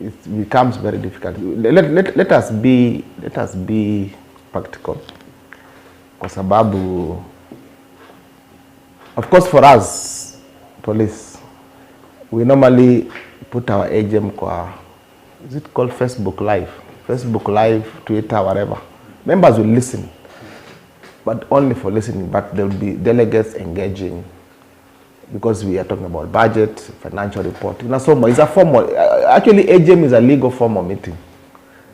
It becomes very difficult. Let us be practical. Kwa sababu, of course, for us, police, we normally put our AGM is it called Facebook Live? Facebook Live, Twitter, whatever. Members will listen, but only for listening. But there will be delegates engaging, because we are talking about budget, financial reporting. It's a formal. Actually, AGM is a legal formal meeting,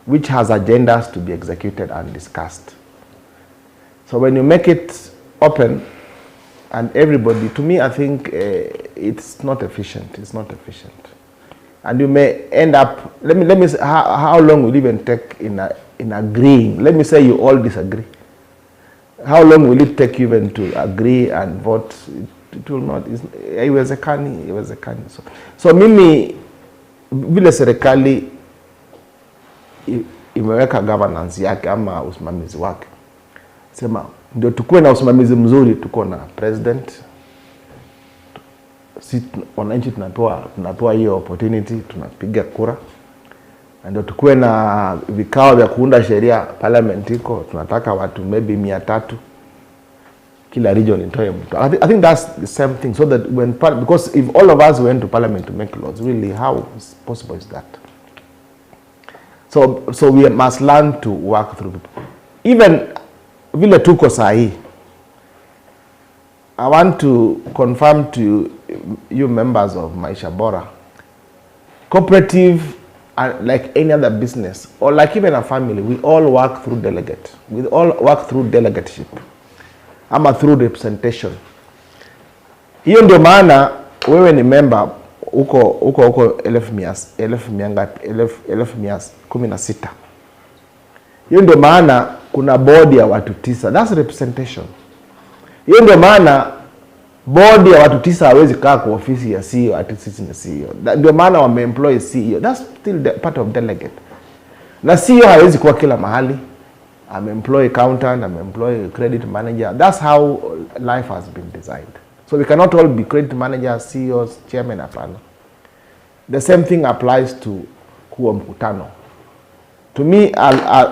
which has agendas to be executed and discussed. So when you make it open and everybody, to me, I think it's not efficient. It's not efficient, and you may end up. Let me say, how long will it even take in agreeing? Let me say you all disagree. How long will it take even to agree and vote? It will not. It was a canny. So mimi vile serikali imeweka governance yake ama usimamizi wake, sema ndio tukue na usimamizi mzuri. Tuko na president, si wananchi tunapewa hiyo opportunity, tunapiga kura. Ndio tukue na vikao vya kuunda sheria, parliament iko, tunataka watu maybe 300 kila region itoe mtu. I think that's the same thing, so that because if all of us went to parliament to make laws, really, how possible is that? So we must learn to work through people. Even vile tuko sahi, I want to confirm to you members of Maisha Bora, cooperative, like any other business, or like even a family, we all work through delegate. We all work through delegateship, ama through representation. Hiyo ndio maana wewe ni member uko 1116. Hiyo ndio maana kuna board ya watu 9. That's representation. Hiyo ndio maana board ya watu 9 hawezi kaa kwa ofisi ya CEO ati sisi ni CEO. Ndio maana wameemploy CEO. That's still part of delegate. Na CEO hawezi kuwa kila mahali. Employ accountant, employ credit manager. That's how life has been designed. So we cannot all be credit managers, CEOs, chairman, hapana. The same thing applies to kuwa mkutano. To me,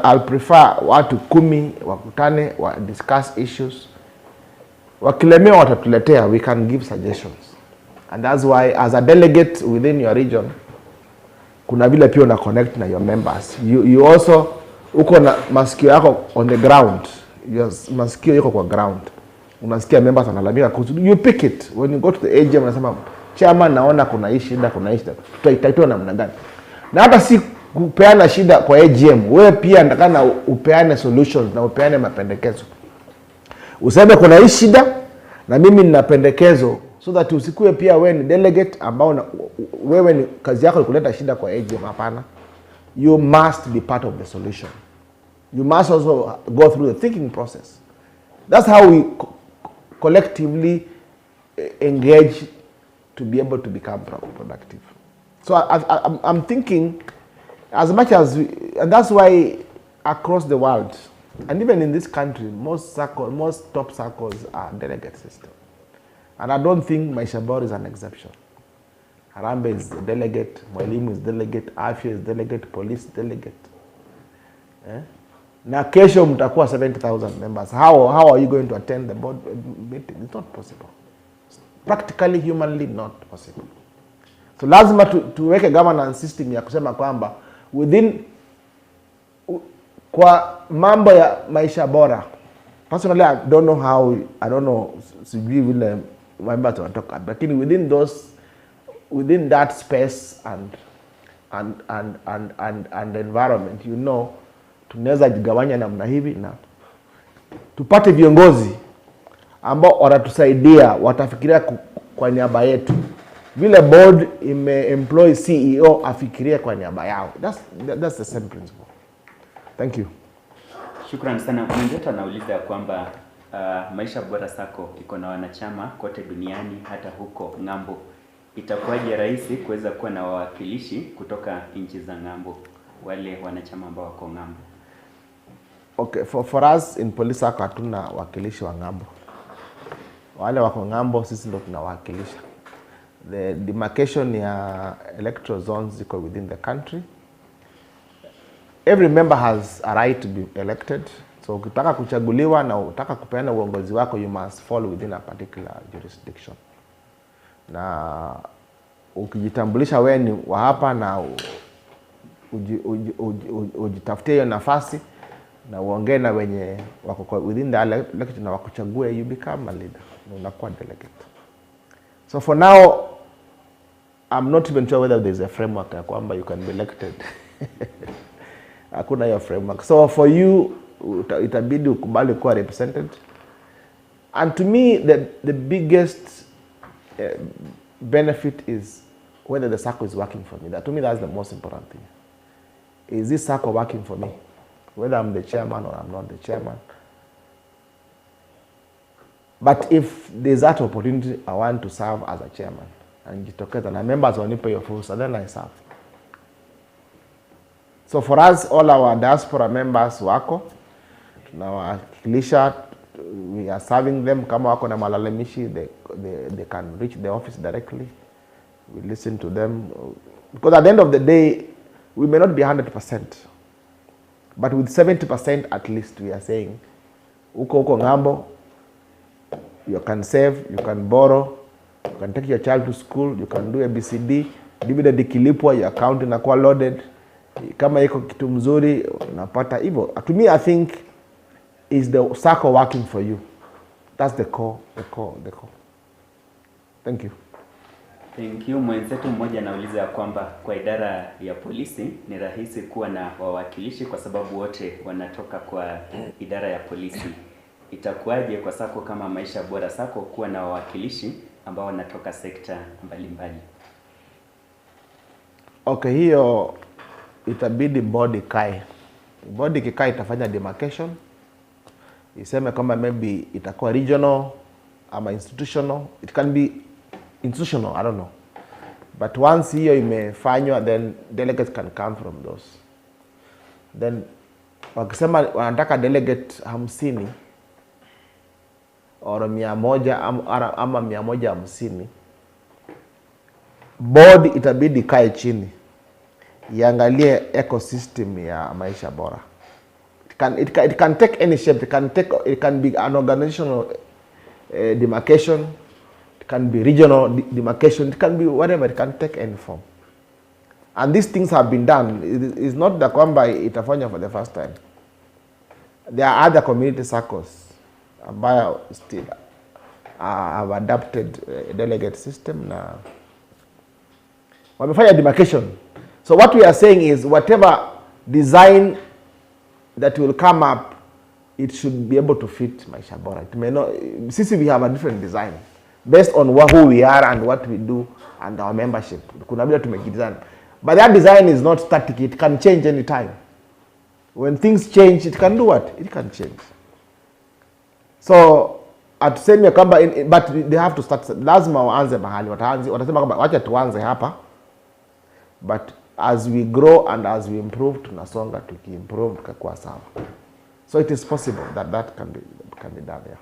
I'll prefer watu 10 wakutane, discuss issues. Wakilemewa watatuletea, we can give suggestions. And that's why, as a delegate within your region, kuna vile pia una connect na your members. You also, uko na masikio yako on the ground. Yes, masikio yako kwa ground. Unasikia members wanalamika kuhusu. You pick it. When you go to the AGM, unasema, chairman, naona kuna hii shida, kuna hii shida. Tutaitoa namna gani? Na hata si kupeana shida kwa AGM, wewe pia ndakana upeane solutions na upeane mapendekezo. Useme kuna hii shida na mimi nina pendekezo, so that usikue pia wewe ni delegate ambao wewe ni kazi yako kuleta shida kwa AGM. Hapana. You must be part of the solution. You must also go through the thinking process. That's how we collectively engage to be able to become productive. So I'm thinking, as much as and that's why across the world, and even in this country, most top circles are delegate system. And I don't think Maisha Bora is an exception. Harambee is delegate, Mwalimu is delegate, Afya is delegate, police delegate. Na kesho mtakuwa 70,000 members. How are you going to attend the board meeting? It's not possible. Practically, humanly not possible. So lazima tuweke governance system ya kusema kwamba within kwa mambo ya Maisha Bora. Personally, I don't know sijui vile members wanatoka, but within that space and environment, tunaweza jigawanya namna hivi na tupate viongozi ambao watatusaidia, watafikiria kwa niaba yetu. Vile board employ CEO afikirie kwa niaba yao. That's the same principle. Thank you. Shukrani sana. Mwenzetu anauliza ya kwamba Maisha Bora Sacco iko na wanachama kote duniani, hata huko ng'ambo. Itakuwaje rahisi kuweza kuwa na wawakilishi kutoka nchi za ng'ambo, wale wanachama ambao wako ng'ambo? Okay, for us in Police Sacco hatuna wakilishi wa ng'ambo. Wale wako ng'ambo sisi ndio tunawakilisha. The demarcation ya electoral zones iko within the country. Every member has a right to be elected. So ukitaka kuchaguliwa na utaka kupeana uongozi wako, you must fall within a particular jurisdiction. Na ukijitambulisha wewe ni wa hapa na ujitafutie hiyo nafasi na uongee na wenye wako within the election na wakuchague, you become a leader na unakuwa delegate. So for now, I'm not even sure whether there's a framework ya kwamba you can be elected. Hakuna hiyo framework. So for you, itabidi ukubali kuwa represented. And to me, the biggest benefit is whether the Sacco is working for me. To me, that's the most important thing. Is this Sacco working for me? Whether I'm the chairman or I'm not the chairman. But if there's that opportunity, I want to serve as a chairman. And jitokeza na members wanipe hiyo fursa, then I serve. So for us, all our diaspora members wako, tunawakilisha, we are serving them. Kama wako na malalamishi, they can reach the office directly. We listen to them. Because at the end of the day, we may not be 100%. But with 70% at least, we are saying, uko ngambo, you can save, you can borrow, you can take your child to school, you can do ABCD, dividend ikilipwa, your account inakuwa loaded. Kama iko kitu mzuri, unapata hivyo. To me, I think, is the Sacco working for you. That's the core. Thank you. Thank you. Mwenzetu mmoja anauliza kwamba kwa idara ya polisi ni rahisi kuwa na wawakilishi kwa sababu wote wanatoka kwa idara ya polisi. Itakuwaje kwa Sacco kama Maisha Bora Sacco kuwa na wawakilishi ambao wanatoka sekta mbalimbali? Okay, hiyo itabidi body kai. Body kikai itafanya demarcation. Iseme kama maybe itakuwa regional ama institutional. It can be institutional, I don't know. But once hiyo imefanywa, then delegates can come from those. Then wakisema wanataka delegate 50 or 100 ama 150, board itabidi kae chini iangalie ecosystem ya Maisha Bora. It can take any shape. It can be an organizational demarcation. It can be regional demarcation. It can be whatever. It can take any form. And these things have been done. It's not the kwamba itafanya for the first time. There are other community circles ambayo still have adapted a delegate system na wamefanya demarcation. So what we are saying is whatever design that will come up, it should be able to fit Maisha Bora. It may not, since we have a different design based on who we are and what we do and our membership. Kuna vile tumekidesign. But that design is not static. It can change anytime. When things change, it can do what? It can change. So atuseme kwamba, but they have to start, lazima waanze mahali. Watasema kwamba wacha tuanze hapa, but as we grow and as we improve, tunasonga tukiimprove tukakuwa sawa. So it is possible that can be done there.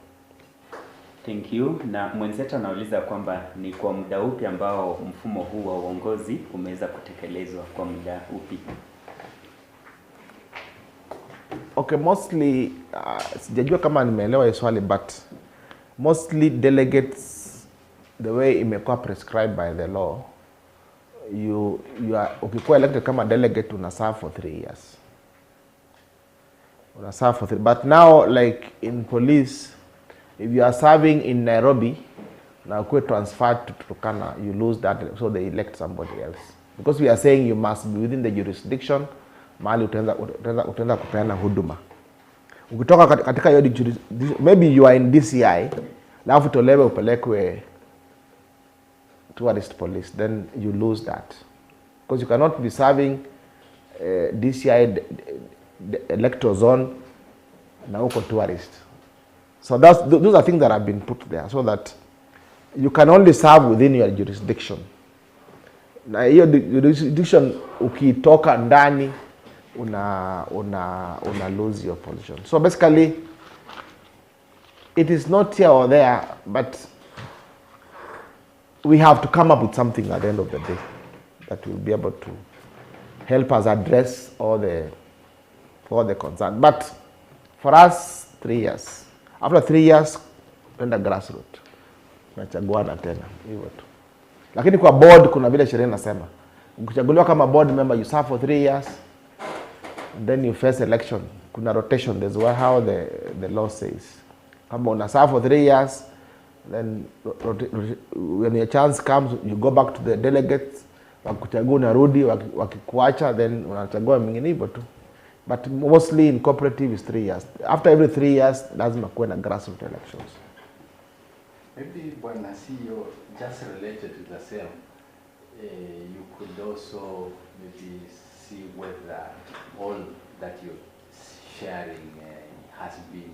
Thank you. Na mwenzetu anauliza kwamba ni kwa muda upi ambao mfumo huu wa uongozi umeweza kutekelezwa kwa muda upi? Okay, mostly sijajua kama nimeelewa hiyo swali, but mostly delegates, the way imekuwa prescribed by the law, you are, ukikuwa elected kama delegate una serve for 3 years. Una serve for 3, but now like in police, if you are serving in Nairobi, now ukue transferred to Turkana, you lose that, so they elect somebody else. Because we are saying you must be within the jurisdiction, mahali utaenda kupeana huduma. Ukitoka katika hiyo jurisdiction, maybe you are in DCI, alafu tolewe upelekwe tourist police, then you lose that. Because you cannot be serving DCI the electoral zone na uko tourist. So those are things that have been put there so that you can only serve within your jurisdiction. Na hiyo jurisdiction ukitoka ndani una lose your position. So basically it is not here or there, but we have to come up with something at the end of the day that will be able to help us address all the concerns. But for us, 3 years. After 3 years, tuenda grassroots. Tunachaguana tena hivyo tu. Lakini kwa board kuna vile sheria inasema. Ukichaguliwa kama board member, you serve for 3 years. And then you face election. Kuna rotation. That's how the law says. Kama una serve for 3 years, then when your chance comes, you go back to the delegates. Wakuchagua unarudi, wakikuacha, then unachagua mwingine hivyo tu. But mostly in cooperative is 3 years. After every 3 years, lazima kuwe na grassroots elections. Maybe Bwana CEO, just related to the same, you could also maybe see whether all that you're sharing has been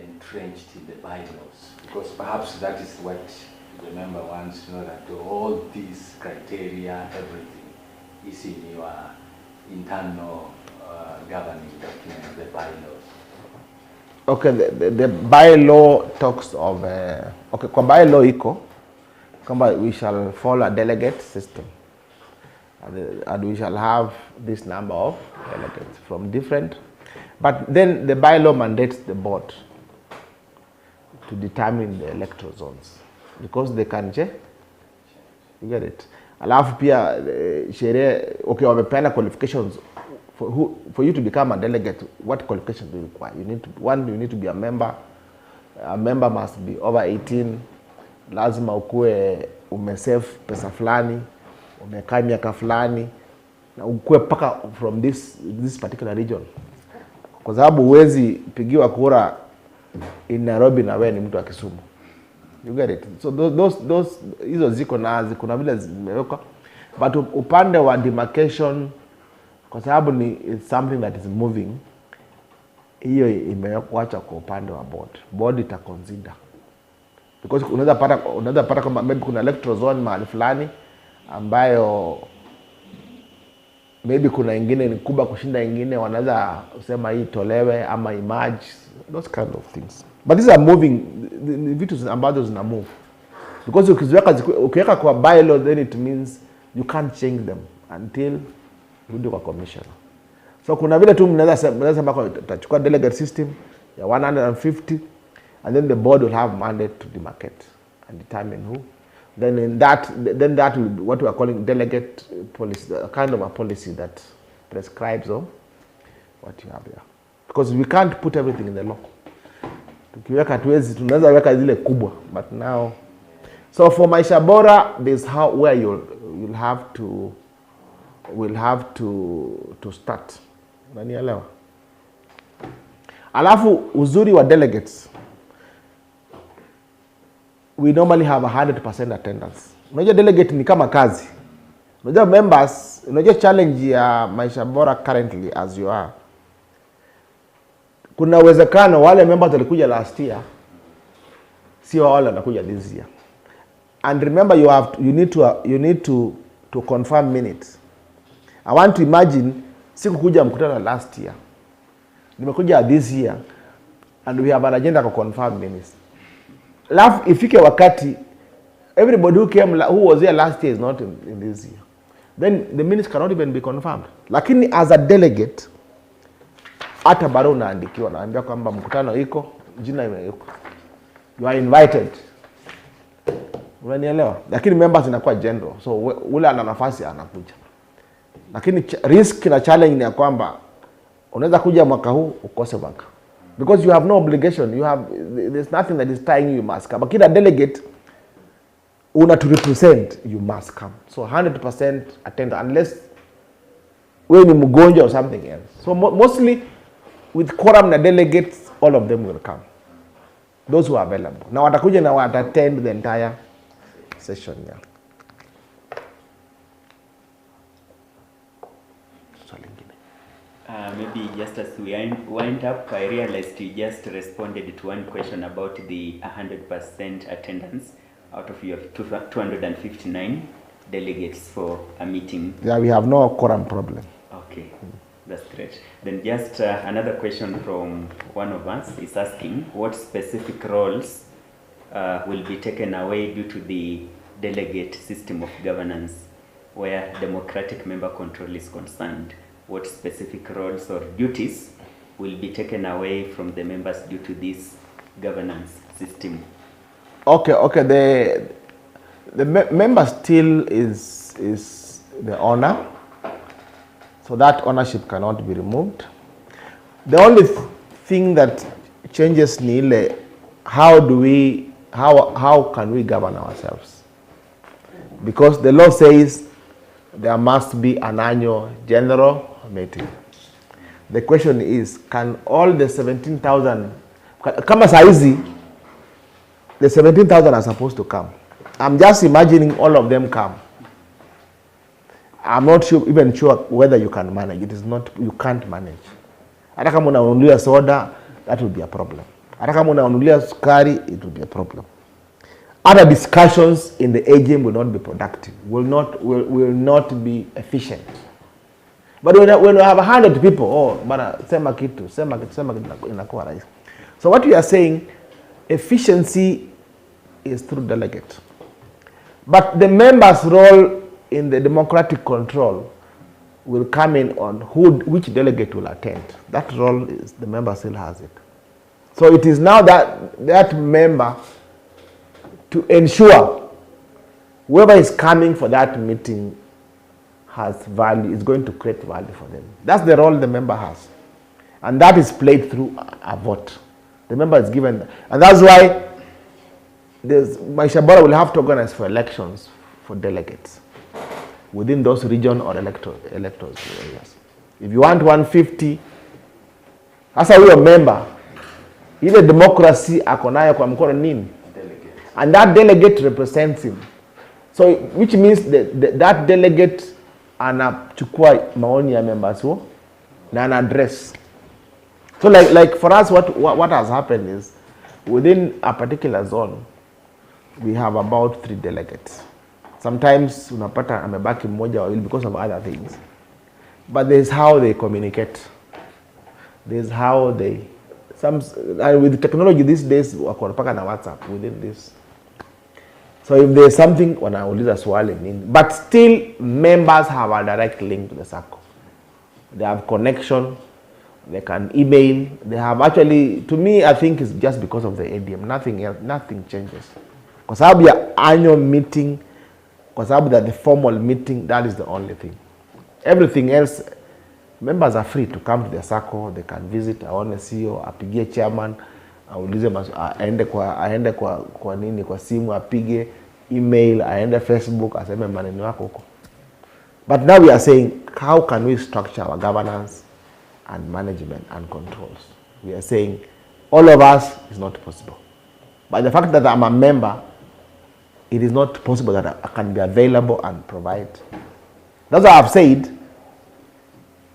entrenched in the bylaws, because perhaps that is what the member wants to know, that all these criteria, everything is in your internal governing document, the bylaws. Okay, the bylaw talks of okay, kwa bylaw iko kama we shall follow a delegate system, and we shall have this number of delegates from different, but then the bylaw mandates the board to determine the electoral zones, because they can change. You get it? Alafu pia sheria, okay, wamepeana qualifications for you to become a delegate. What qualifications do you require? You need to, one, you need to be a member. A member must be over 18. Lazima ukue umesave pesa fulani, umekaa miaka fulani, na ukue paka from this particular region. Kwa sababu huwezi pigiwa kura in Nairobi na wewe ni mtu wa Kisumu. You get it? So those hizo ziko na kuna vile zimewekwa, but upande wa demarcation, kwa sababu ni it's something that is moving, hiyo imewekwa kwa upande wa board ita consider, because unaweza pata kama maybe kuna electoral zone mahali fulani ambayo maybe kuna ingine ni kubwa kushinda ingine, wanaweza usema hii tolewe ama emerge, those kind of things. But these are moving, vitu ambazo zina move, because ukiweka kwa bylaw, then it means you can't change them until rudi kwa commission. So kuna vile tu mnaweza sema kwa tutachukua delegate system ya 150, and then the board will have mandate to demarcate and determine who. Then that will be what we are calling delegate policy, a kind of a policy that prescribes what you have there. Because we can't put everything in the law. Tukiweka tuwezi, tunaweza weka zile kubwa, but now, so for Maisha Bora, there's where you'll have to will have to start. Unanielewa? Alafu uzuri wa delegates, we normally have 100% attendance. Unajua delegate ni kama kazi. Unajua members, unajua challenge ya Maisha Bora currently as you are. Kuna uwezekano wale members walikuja last year sio wale wanakuja this year. And remember you need to confirm minutes. I want to imagine sikukuja mkutano last year. Nimekuja this year and we have an agenda to confirm minutes. Laugh ifike wakati everybody who was here last year is not in this year. Then the minutes cannot even be confirmed. Lakini as a delegate hata bado unaandikiwa, naambia kwamba mkutano iko, jina iko. You are invited. Unanielewa? Lakini members inakuwa general. So ule ana nafasi anakuja. Lakini risk na challenge ni ya kwamba unaweza kuja mwaka huu ukose mwaka. Because you have no obligation, there's nothing that is tying you must come. But kila delegate una to represent, you must come. So 100% attend unless wewe ni mgonjwa or something else. So mostly with quorum na delegates, all of them will come. Those who are available. Now watakuja na watattend the entire session. Yeah. Maybe just as we wind up, I realized you just responded to one question about the 100% attendance out of your 259 delegates for a meeting. Yeah, we have no quorum problem. Okay, that's great. Then just another question from one of us is asking what specific roles will be taken away due to the delegate system of governance where democratic member control is concerned. What specific roles or duties will be taken away from the members due to this governance system? Okay. The member still is the owner, so that ownership cannot be removed. The only thing that changes ni ile, how can we govern ourselves? Because the law says there must be an annual general meeting. The question is, can all the 17,000, kama saizi, the 17,000 are supposed to come. I'm just imagining all of them come. I'm not even sure whether you can manage. It is not, you can't manage. Hata kama unanunulia soda, that will be a problem. Hata kama unanunulia sukari, it will be a problem. Other discussions in the AGM will not be productive, will not be efficient. But when we have 100 people, sema kitu inakuwa rahisi. So what we are saying, efficiency is through delegate. But the members' role in the democratic control will come in on which delegate will attend. That role is the member still has it. So it is now that member to ensure whoever is coming for that meeting has value, is going to create value for them. That's the role the member has. And that is played through a vote. The member is given, and that's why Maisha Bora will have to organize for elections for delegates within those region or electors areas. If you want 150, as a member, ile democracy akonayo kwa mkono nini? And that delegate represents him. So which means that delegate anachukua maoni ya members huo na an address. So like for us what has happened is within a particular zone we have about 3 delegates. Sometimes unapata amebaki mmoja wawili because of other things. But there's how they communicate. There's how they with technology these days wako mpaka na WhatsApp within this. So if there's something wanauliza swali nini, but still members have a direct link to the Sacco. They have connection, they can email, they have actually, to me I think it's just because of the ADM, nothing else, nothing changes. Kwa sababu ya annual meeting, kwa sababu that the formal meeting, that is the only thing. Everything else, members are free to come to the Sacco, they can visit, aone Siro, apigie chairman, aulize aende kwa nini, kwa simu apige, email, aende Facebook, aseme maneno yako huko. But now we are saying, how can we structure our governance and management and controls? We are saying, all of us is not possible. But the fact that I'm a member, it is not possible that I can be available and provide. That's why I've said,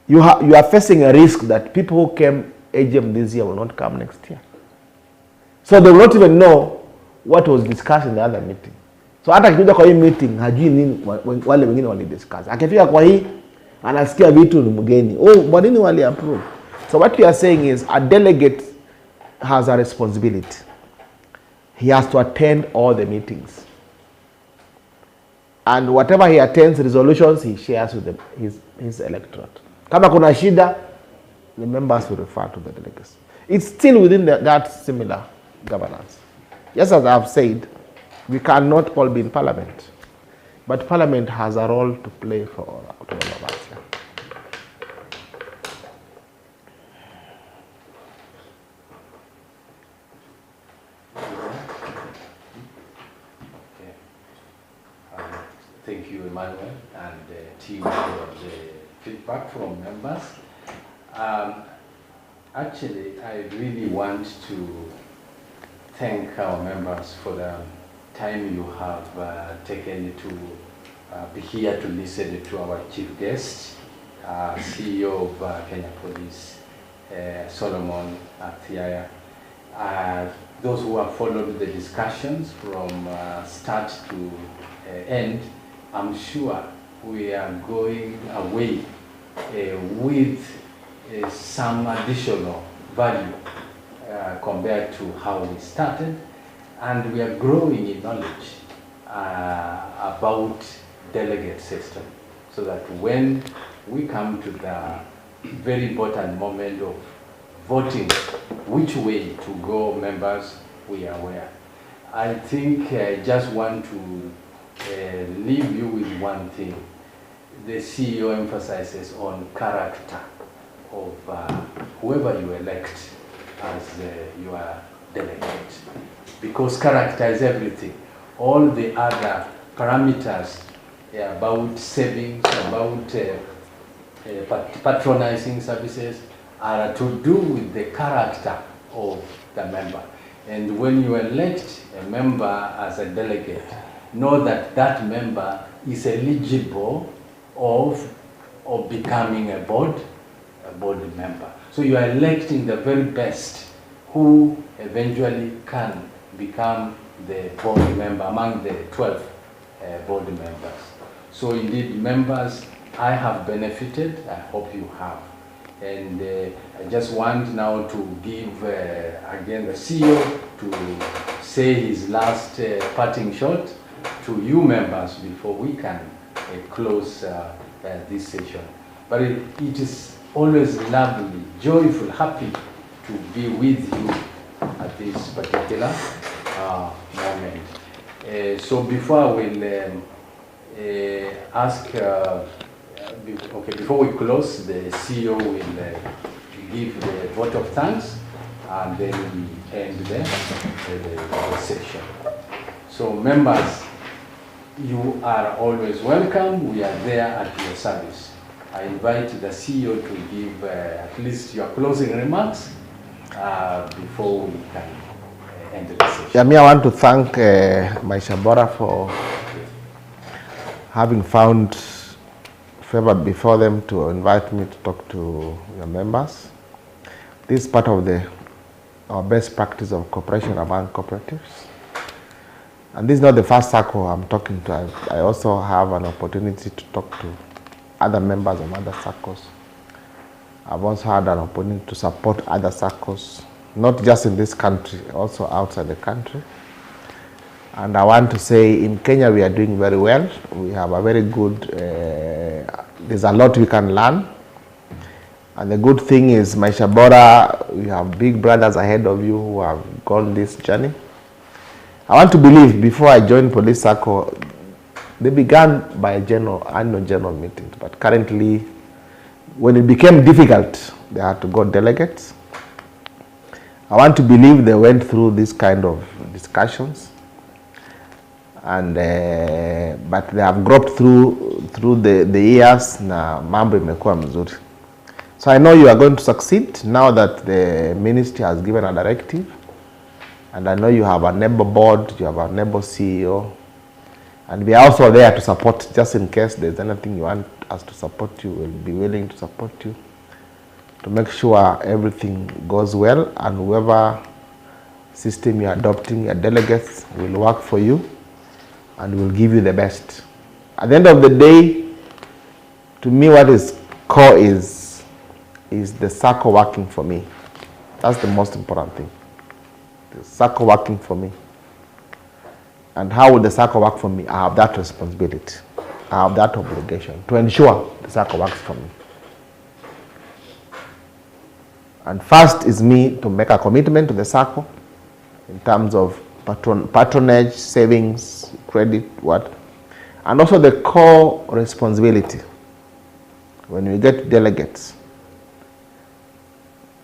you are facing a risk that people who came AGM this year will not come next year. So they will not even know what was discussed in the other meeting. So hata akikuja kwa hii meeting hajui nini wale wengine walidiscuss. Akifika kwa hii anasikia vitu ni mgeni. Oh, kwa nini wali approve? So what we are saying is a delegate has a responsibility. He has to attend all the meetings. And whatever he attends, resolutions he shares with his electorate. Kama kuna shida, the members will refer to the delegates. It's still within that similar governance. Yes, as I've said, we cannot all be in parliament. But parliament has a role to play for all of us. Thank you, Emmanuel, and the team for the feedback from members. Actually, I really want to thank our members for the time you have taken to be here to listen to our chief guest, CEO of Kenya Police, Solomon Atsiaya. Those who have followed the discussions from start to end, I'm sure we are going away with some additional value compared to how we started, and we are growing in knowledge about delegate system, so that when we come to the very important moment of voting which way to go, members, we are aware. I think I just want to leave you with one thing. The CEO emphasizes on character of whoever you elect as your delegate, because character is everything. All the other parameters about savings, about patronizing services are to do with the character of the member. And when you elect a member as a delegate, know that that member is eligible of becoming a board member. So you are electing the very best who eventually can become the board member among the 12 board members. So indeed, members, I have benefited, I hope you have. And I just want now to give again the CEO to say his last parting shot to you members before we can close this session. But it is always lovely, joyful, happy to be with you at this particular moment. So before I will ask, before we close, the CEO will give the vote of thanks, and then we end the session. So members, you are always welcome. We are there at your service. I invite the CEO to give at least your closing remarks before we can end the session. Yeah, I want to thank Maisha Bora for having found favor before them to invite me to talk to your members. This is part of our best practice of cooperation among cooperatives. And this is not the first Sacco I'm talking to. I also have an opportunity to talk to other members of other Saccos. I've also had an opportunity to support other Saccos, not just in this country, also outside the country. And I want to say in Kenya we are doing very well. We have a very good, there's a lot we can learn. And the good thing is, Maisha Bora, we have big brothers ahead of you who have gone this journey. I want to believe before I joined Police Sacco, they began by annual general meetings. But currently, when it became difficult, they had to go delegates. I want to believe they went through this kind of discussions. and but they have groped through the years na mambo imekuwa mzuri. So I know you are going to succeed now that the ministry has given a directive, and I know you have a neighbor board, you have a neighbor CEO, and we are also there to support, just in case there's anything you want us to support you, we'll be willing to support you to make sure everything goes well, and whoever system you're adopting, your delegates will work for you and will give you the best. At the end of the day, to me, what is core is the Sacco working for me. That's the most important thing. The Sacco working for me. And how will the Sacco work for me? I have that responsibility. I have that obligation to ensure the Sacco works for me. And first is me to make a commitment to the Sacco in terms of patronage, savings, credit, what. And also the core responsibility. When you get delegates,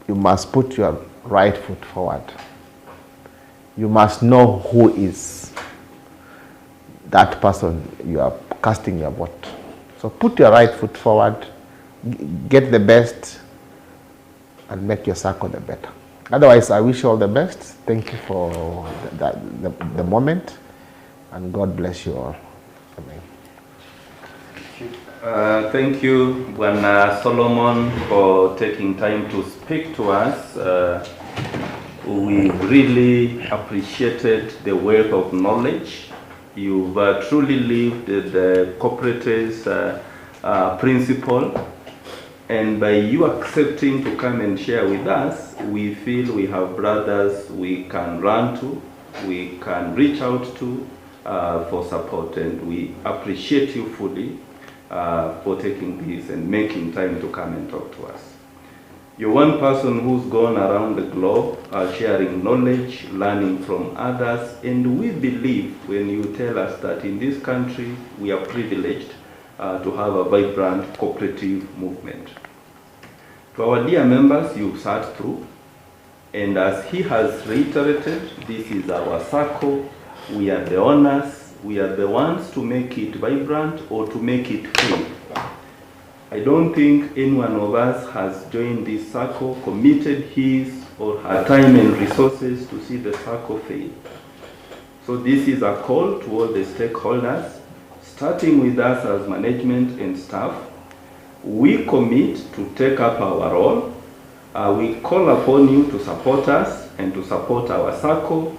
you must put your right foot forward. You must know who is that person you are casting your vote. So put your right foot forward, get the best, and make your Sacco the better. Otherwise, I wish you all the best. Thank you for the moment, and God bless you all. Amen. Thank you, Bwana Solomon, for taking time to speak to us. We really appreciated the wealth of knowledge. You've truly lived the cooperative principle, and by you accepting to come and share with us, we feel we have brothers we can run to, we can reach out to for support, and we appreciate you fully for taking this and making time to come and talk to us. You're one person who's gone around the globe sharing knowledge, learning from others, and we believe when you tell us that in this country we are privileged to have a vibrant cooperative movement. To our dear members, you've sat through, and as he has reiterated, this is our Sacco. We are the owners, we are the ones to make it vibrant or to make it free. I don't think any one of us has joined this Sacco, committed his or her time and resources to see the Sacco fail. So this is a call to all the stakeholders, starting with us as management and staff. We commit to take up our role. We call upon you to support us and to support our Sacco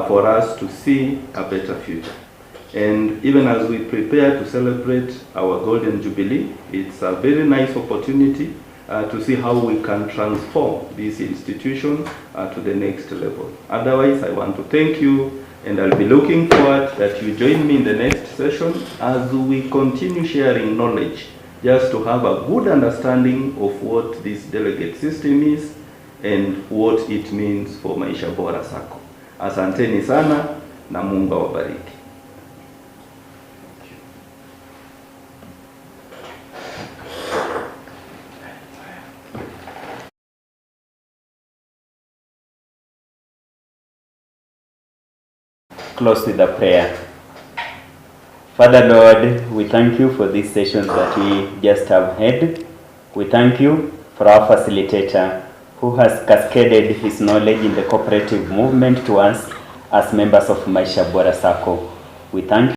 for us to see a better future. And even as we prepare to celebrate our Golden Jubilee, it's a very nice opportunity to see how we can transform this institution to the next level. Otherwise, I want to thank you, and I'll be looking forward that you join me in the next session as we continue sharing knowledge, just to have a good understanding of what this delegate system is and what it means for Maisha Bora Sacco. Asanteni sana na Mungu awabariki. Close with a prayer. Father Lord, we thank you for these sessions that we just have had. We thank you for our facilitator who has cascaded his knowledge in the cooperative movement to us as members of Maisha Bora Sacco. We thank you.